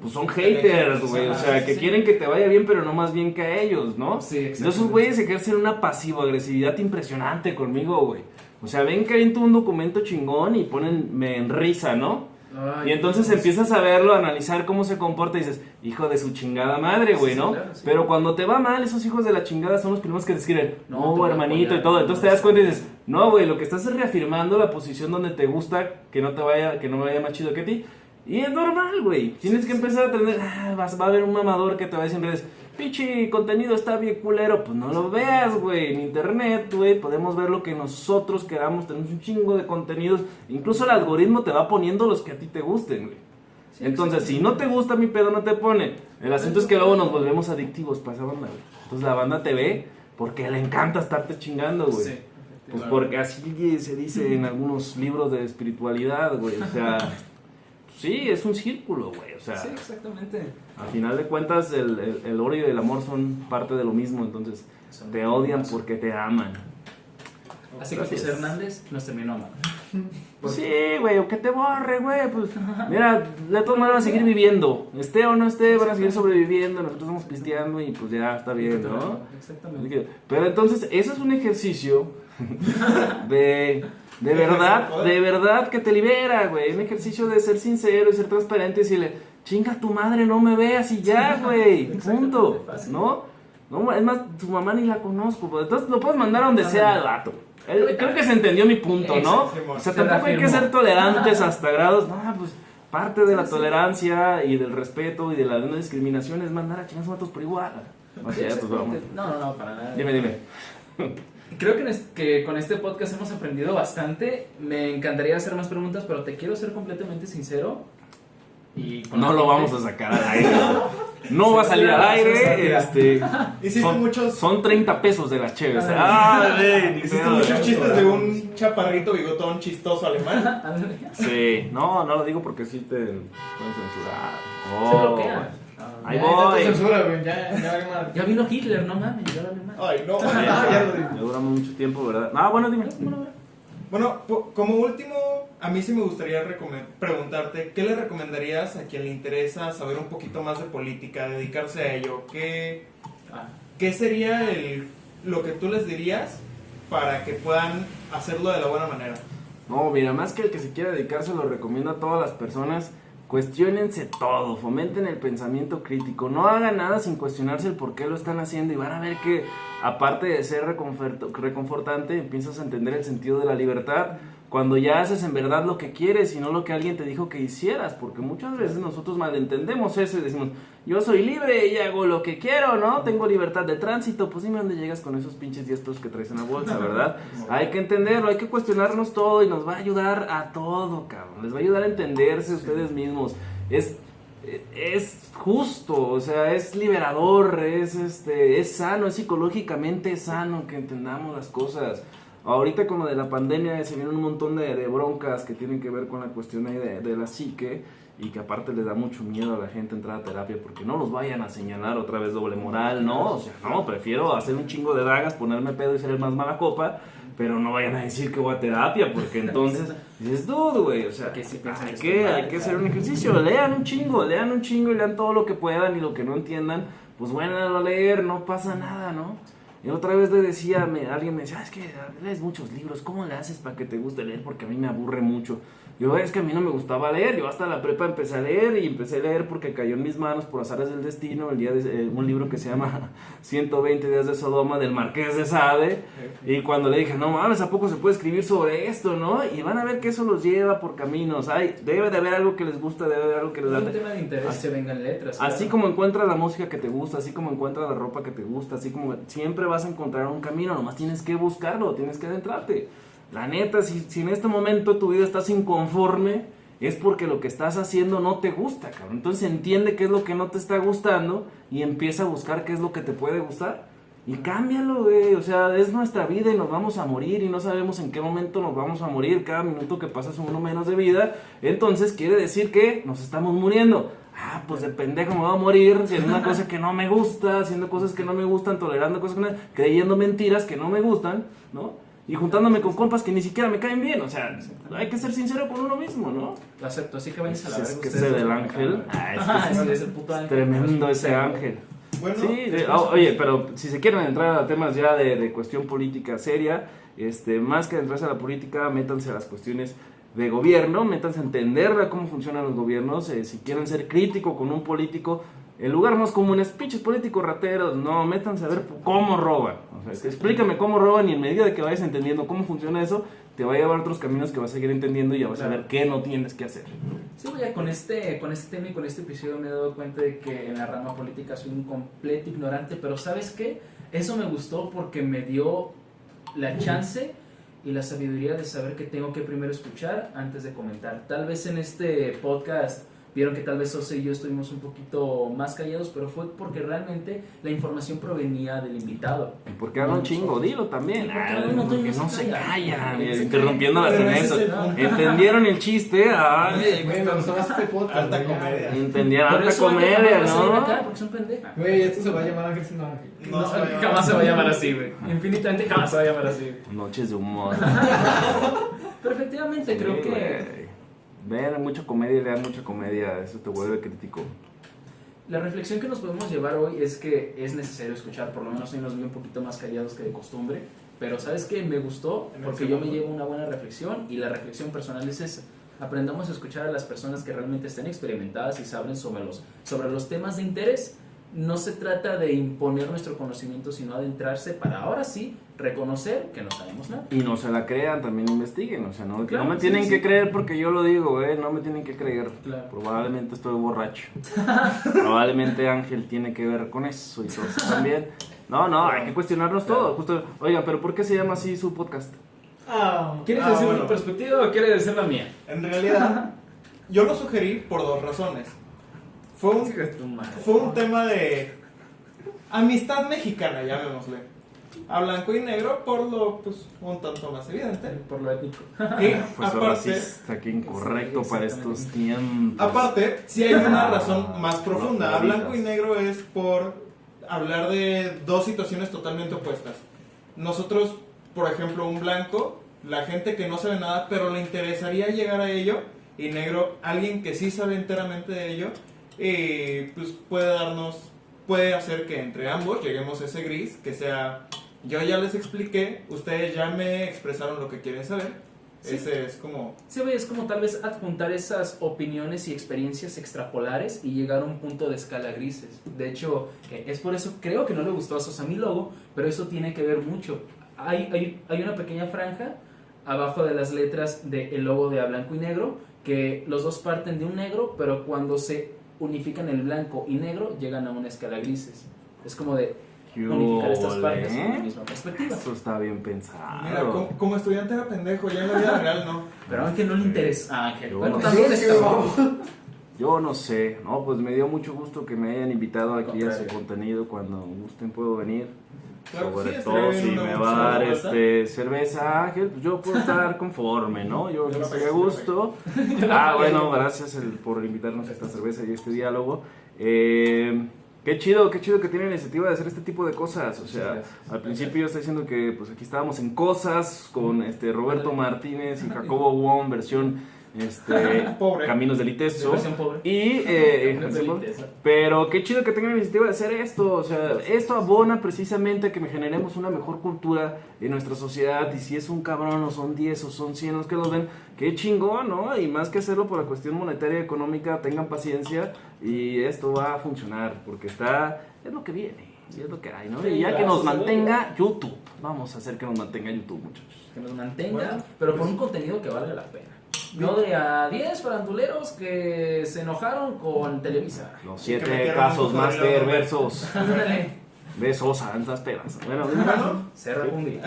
pues son haters, güey, o sea, que quieren que te vaya bien, pero no más bien que a ellos, ¿no? Sí, exactamente. Esos güeyes ejercen una pasivo-agresividad impresionante conmigo, güey. O sea, ven que aviento un documento chingón y me en risa, ¿no? Ay, y entonces empiezas a verlo, a analizar cómo se comporta y dices, hijo de su chingada madre, güey, ¿no? Claro, sí. Pero cuando te va mal, esos hijos de la chingada son los primeros que te escriben, No, no, te voy a hermanito, apoyar, y todo. Entonces no, te das cuenta y dices, no, güey, lo que estás es reafirmando la posición donde te gusta que no me vaya más chido que a ti. Y es normal, güey. Tienes que empezar a tener, va a haber un mamador que te va a decir en redes, pinche contenido está bien culero. Pues no lo veas, güey. En internet, güey, podemos ver lo que nosotros queramos. Tenemos un chingo de contenidos. Incluso el algoritmo te va poniendo los que a ti te gusten, güey. Sí, entonces, si no te gusta mi pedo, no te pone. El asunto es que luego nos volvemos adictivos para esa banda, güey. Entonces la banda te ve porque le encanta estarte chingando, güey. Sí. Pues porque así se dice en algunos libros de espiritualidad, güey. O sea, sí, es un círculo, güey. O sea, Sí, exactamente. al final de cuentas, el odio y el amor son parte de lo mismo. Entonces, te odian porque te aman. Así que Gracias. José Hernández nos terminó amando. Pues sí, güey, o que te borre, güey. Pues, mira, de todas maneras van a seguir viviendo. Esté o no esté, van a seguir sobreviviendo. Nosotros estamos pisteando y pues ya está bien, ¿no? Exactamente. Pero entonces, eso es un ejercicio de verdad que te libera, güey. Un ejercicio de ser sincero y ser transparente y decirle, chinga tu madre, no me veas y ya, güey. Punto. ¿No? Es más, tu mamá ni la conozco. Pues, entonces lo puedes mandar a donde sea al vato. Creo que se entendió mi punto, ¿no? O sea, tampoco hay que ser tolerantes hasta grados. No, pues parte de la tolerancia y del respeto y de la no discriminación es mandar a chingar a vatos por igual. O sea, pues vamos. No, para nada. Dime. Creo que con este podcast hemos aprendido bastante. Me encantaría hacer más preguntas, pero te quiero ser completamente sincero. Y No lo vamos a sacar al aire. no va a salir al aire, Hiciste muchos... son 30 pesos de las cheves. Güey, ni Hiciste pedo, muchos güey. chistes de un chaparrito bigotón chistoso alemán. Sí, no lo digo porque sí te pueden censurar. Se bloquea. Ahí Ya, voy. te censura, güey. Ya vale mal. Ya vino Hitler, no mames, ya vale mal. Ay, no. Ya lo digo. Ya duramos mucho tiempo, ¿verdad? Ah, bueno, dime. Bueno, como último, a mí sí me gustaría preguntarte, ¿qué le recomendarías a quien le interesa saber un poquito más de política, dedicarse a ello? ¿Qué sería lo que tú les dirías para que puedan hacerlo de la buena manera? No, mira, más que el que se quiera dedicarse, lo recomiendo a todas las personas. Cuestiónense todo, fomenten el pensamiento crítico, no hagan nada sin cuestionarse el por qué lo están haciendo y van a ver que aparte de ser reconfortante, empiezas a entender el sentido de la libertad cuando ya haces en verdad lo que quieres y no lo que alguien te dijo que hicieras, porque muchas veces nosotros malentendemos eso y decimos, yo soy libre y hago lo que quiero, ¿no? Tengo libertad de tránsito, pues dime dónde llegas con esos pinches 10 pesos que traes en la bolsa, ¿verdad? Hay que entenderlo, hay que cuestionarnos todo y nos va a ayudar a todo, cabrón, les va a ayudar a entenderse ustedes mismos, es justo, o sea, es liberador, es sano, es psicológicamente sano que entendamos las cosas. Ahorita con lo de la pandemia se vienen un montón de broncas que tienen que ver con la cuestión ahí de la psique y que aparte les da mucho miedo a la gente entrar a terapia porque no los vayan a señalar otra vez doble moral, ¿no? O sea, no, prefiero hacer un chingo de dagas, ponerme pedo y ser el más mala copa, pero no vayan a decir que voy a terapia porque entonces dices, dude, güey, o sea, Que sí piensan hay esto que mal, hacer claro. un ejercicio, lean un chingo y lean todo lo que puedan y lo que no entiendan, pues vayan a leer, no pasa nada, ¿no? Y otra vez le decía, alguien me decía, es que lees muchos libros, ¿cómo le haces para que te guste leer? Porque a mí me aburre mucho. Yo, es que a mí no me gustaba leer, yo hasta la prepa empecé a leer y empecé a leer porque cayó en mis manos por azares del destino un libro que se llama 120 días de Sodoma del Marqués de Sade. Y cuando le dije, no mames, ¿a poco se puede escribir sobre esto, no? Y van a ver que eso los lleva por caminos, debe de haber algo que les gusta, debe de haber algo que les Es un late. tema de interés que vengan letras. Así claro. como encuentras la música que te gusta, así como encuentras la ropa que te gusta, así como siempre vas a encontrar un camino, nomás tienes que buscarlo, tienes que adentrarte. La neta, si en este momento tu vida estás inconforme, es porque lo que estás haciendo no te gusta, cabrón. Entonces entiende qué es lo que no te está gustando y empieza a buscar qué es lo que te puede gustar. Y cámbialo, güey. O sea, es nuestra vida y nos vamos a morir y no sabemos en qué momento nos vamos a morir. Cada minuto que pasa es uno menos de vida. Entonces quiere decir que nos estamos muriendo. Ah, pues de pendejo me voy a morir haciendo una cosa que no me gusta, haciendo cosas que no me gustan, tolerando cosas que no, creyendo mentiras que no me gustan, ¿no? Y juntándome con compas que ni siquiera me caen bien. O sea, hay que ser sincero con uno mismo, ¿no? Lo acepto, así que váyanse a la Es verga que ustedes ese del dos, ángel. es el puto ángel. Tremendo Es ese ángel. Bueno, Sí, oye, pero si se quieren entrar a temas ya de cuestión política seria, más que entrarse a la política, métanse a las cuestiones de gobierno, métanse a entender cómo funcionan los gobiernos, si quieren ser crítico con un político, el lugar más común es pinches políticos rateros, no, métanse a ver cómo roban, o sea, explícame cómo roban y en medida de que vayas entendiendo cómo funciona eso, te va a llevar a otros caminos que vas a seguir entendiendo y ya vas a ver qué no tienes que hacer. Sí, ya con este tema y con este episodio me he dado cuenta de que en la rama política soy un completo ignorante, pero ¿sabes qué? Eso me gustó porque me dio la chance y la sabiduría de saber que tengo que primero escuchar antes de comentar. Tal vez en este podcast vieron que tal vez José y yo estuvimos un poquito más callados, pero fue porque realmente la información provenía del invitado. ¿Y por qué habla un chingo? Dilo también. Porque No se calla, interrumpiendo interrumpiendo las Pero ese tendencias. es el punto. ¿Entendieron el chiste? Güey, me gustó más este podcast. Alta güey, ya. comedia. Entendieron Por alta eso comedia, van a salir ¿no? acá, porque son pendejas. Güey, esto se va a llamar Ángel sin Ángel. No, se va a llamar- Jamás se va a llamar así, güey. Infinitamente jamás se va a llamar así. Noches de humor. Pero efectivamente creo Sí, que güey. Vean mucha comedia, lean mucha comedia, eso te vuelve crítico. la reflexión que nos podemos llevar hoy es que es necesario escuchar, por lo menos hoy nos vi un poquito más callados que de costumbre, pero ¿sabes qué? Me gustó porque yo me llevo una buena reflexión y la reflexión personal es esa. Aprendamos a escuchar a las personas que realmente estén experimentadas y saben sobre los temas de interés. No se trata de imponer nuestro conocimiento, sino adentrarse para ahora sí reconocer que no sabemos nada. Y no se la crean, también investiguen, o sea, no, Claro, no me sí, tienen sí. que creer porque yo lo digo, no me tienen que creer. Claro. Probablemente estoy borracho. Probablemente Ángel tiene que ver con eso y todo eso también. No, hay que cuestionarnos todo. Justo, oigan, pero ¿por qué se llama así su podcast? ¿Quieres Ah, decir bueno. tu perspectiva o quieres decir la mía? En realidad, yo lo sugerí por dos razones. fue un tema de amistad mexicana, llamémosle. A blanco y negro por lo, pues, un tanto más evidente. Por lo ético. Y Pues ahora sí aparte, está aquí incorrecto Sí, para exactamente. estos tiempos. aparte, sí hay una razón más No, profunda. no A blanco y digas. negro es por hablar de dos situaciones totalmente opuestas. Nosotros, por ejemplo, un blanco, la gente que no sabe nada, pero le interesaría llegar a ello, y negro, alguien que sí sabe enteramente de ello, pues puede hacer que entre ambos lleguemos a ese gris, que sea, yo ya les expliqué, ustedes ya me expresaron lo que quieren saber. Sí. Ese es como... Sí, güey, es como tal vez adjuntar esas opiniones y experiencias extrapolares y llegar a un punto de escala grises. De hecho, que es por eso creo que no le gustó a Sosa mi logo, pero eso tiene que ver mucho. Hay una pequeña franja abajo de las letras del logo de A Blanco y Negro, que los dos parten de un negro, pero cuando se unifican el blanco y negro llegan a una escala grises. Es como de unificar estas partes en la misma perspectiva. Eso está bien pensado. Mira, como estudiante era pendejo, ya en la vida real no. Pero a Ángel no le interesa. Ah, Ángel. Yo Bueno, no también sé. está. Yo no sé, no, pues me dio mucho gusto que me hayan invitado aquí a su Contrario. contenido. Cuando gusten puedo venir. Claro que Sobre sí, estaría todo bien si una me segunda va a dar vuelta. cerveza Ángel, pues yo puedo estar conforme, ¿no? Yo Yo la estoy a pagué, gusto. Bueno, gracias por invitarnos a esta cerveza y este diálogo. Qué chido que tiene la iniciativa de hacer este tipo de cosas. O sea, Gracias. al principio yo estaba diciendo que pues aquí estábamos en cosas con Roberto Martínez y Jacobo Wong, versión Pobre. Caminos del De Iteso. versión pobre. Y, pero qué chido que tengan la iniciativa de hacer esto. O sea, esto abona precisamente a que generemos una mejor cultura en nuestra sociedad. Y si es un cabrón, o son 10, o son 100 los que los ven, qué chingón, ¿no? Y más que hacerlo por la cuestión monetaria y económica, tengan paciencia y esto va a funcionar. Porque es lo que viene, y es lo que hay, ¿no? Sí, Y ya que gracias, nos mantenga YouTube. Vamos a hacer que nos mantenga YouTube, muchachos. Que nos mantenga, Bueno, pero por un contenido que valga la pena. No de a 10 faranduleros que se enojaron con Televisa. Los Y que 7 metieron casos un más cocodrilo, perversos Ándale. de Sosa, tantas peras. Bueno, Bueno, Cerra Cumbia.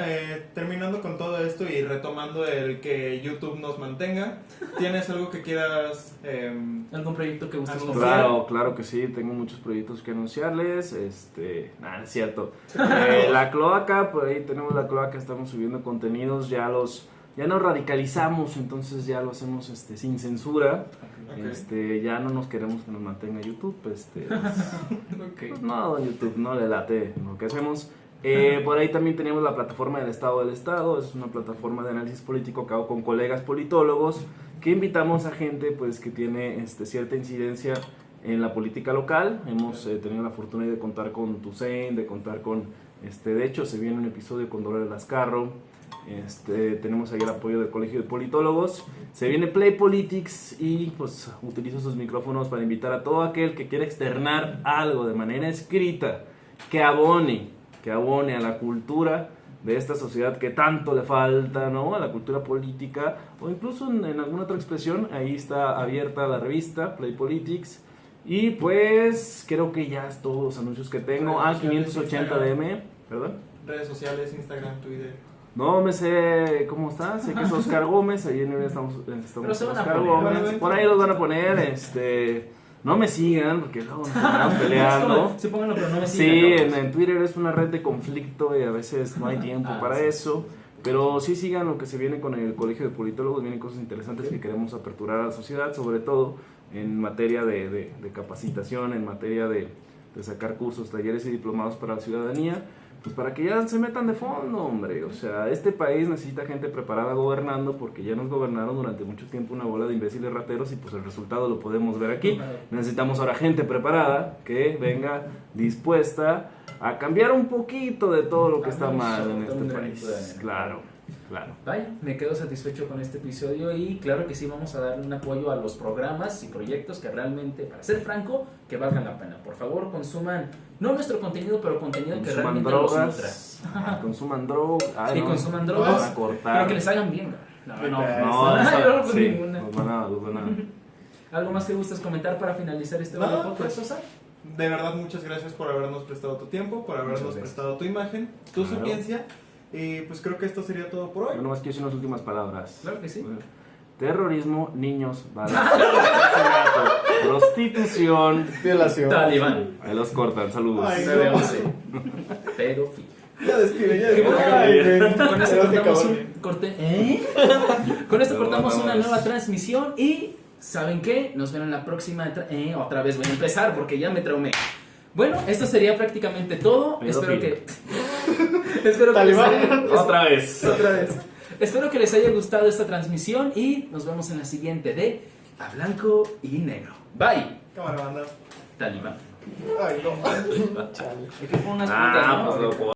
terminando con todo esto y retomando el que YouTube nos mantenga, ¿tienes algo que quieras? ¿Algún proyecto que gustes Anunciar. confiar? claro que sí, tengo muchos proyectos que anunciarles. Nada, es cierto. La cloaca, por ahí tenemos la cloaca, estamos subiendo contenidos, ya nos radicalizamos, entonces ya lo hacemos sin censura. Ok. Ya no nos queremos que nos mantenga YouTube, pues Ok. no, YouTube no le late lo que hacemos. Por ahí también tenemos la plataforma del Estado, es una plataforma de análisis político que hago con colegas politólogos, que invitamos a gente pues que tiene cierta incidencia en la política local. Hemos tenido la fortuna de contar con Tusein, de contar con, de hecho se viene un episodio con Dolores Lascarro. Tenemos ahí el apoyo del Colegio de Politólogos. Se viene Play Politics y pues utilizo sus micrófonos para invitar a todo aquel que quiera externar algo de manera escrita que abone a la cultura de esta sociedad que tanto le falta, ¿no? A la cultura política o incluso en alguna otra expresión. Ahí está abierta la revista Play Politics. Y pues creo que ya es todos los anuncios que tengo. Redes sociales, 580 DM, ¿perdón? Redes sociales, Instagram, Twitter. No me sé cómo está, sé que es Oscar Gómez, ahí en el estamos Pero se van a Oscar poner, Gómez, bueno, por ahí los van a poner, no me sigan porque luego nos estamos peleando. Sí, pónganlo, pero no me Sí, sigan, en Twitter es una red de conflicto y a veces no hay tiempo para sí. eso, pero sí sigan lo que se viene con el Colegio de Politólogos, vienen cosas interesantes que queremos aperturar a la sociedad, sobre todo en materia de capacitación, en materia de sacar cursos, talleres y diplomados para la ciudadanía. Pues para que ya se metan de fondo, hombre. O sea, este país necesita gente preparada gobernando porque ya nos gobernaron durante mucho tiempo una bola de imbéciles rateros y pues el resultado lo podemos ver aquí. Necesitamos ahora gente preparada que venga dispuesta a cambiar un poquito de todo lo que está mal en este país. Claro. Vaya, me quedo satisfecho con este episodio y claro que sí vamos a darle un apoyo a los programas y proyectos que realmente, para ser franco, que valgan la pena. Por favor, consuman, no nuestro contenido, pero contenido que Consuman realmente los nutra. drogas, consuman drogas, Sí, consuman drogas, van a cortar. pero que les hagan bien. No, No, No, yo no, pues, sí, ninguna. nos van a ¿Algo más que gustes comentar para finalizar este No, video, pues, Sosa? De verdad, muchas gracias por habernos prestado tu tiempo, por habernos Muchas gracias. prestado tu imagen, tu Claro. sapiencia. Y pues creo que esto sería todo por hoy. Yo nomás quiero decir unas últimas palabras. Claro que sí. Terrorismo, niños, balas. prostitución. Violación. Talibán. Ahí los cortan, saludos. Ay, 911. Pedofilia. Ya despide, ya Qué despide. bueno. Ay, güey. Con esto Erótica, cortamos güey. un corte. Con esto Pero cortamos vamos. una nueva transmisión y ¿saben qué? Nos ven en la próxima. Otra vez voy a empezar porque ya me traumé. Bueno, esto sería prácticamente todo. Espero que. Espero que les haya... Otra vez. Otra vez. Espero que les haya gustado esta transmisión y nos vemos en la siguiente de A Blanco y Negro. Bye. Cámara, banda. Talibán. Ay, no. Chale. Hay que poner unas puntas, Ah, ¿no? pues loco.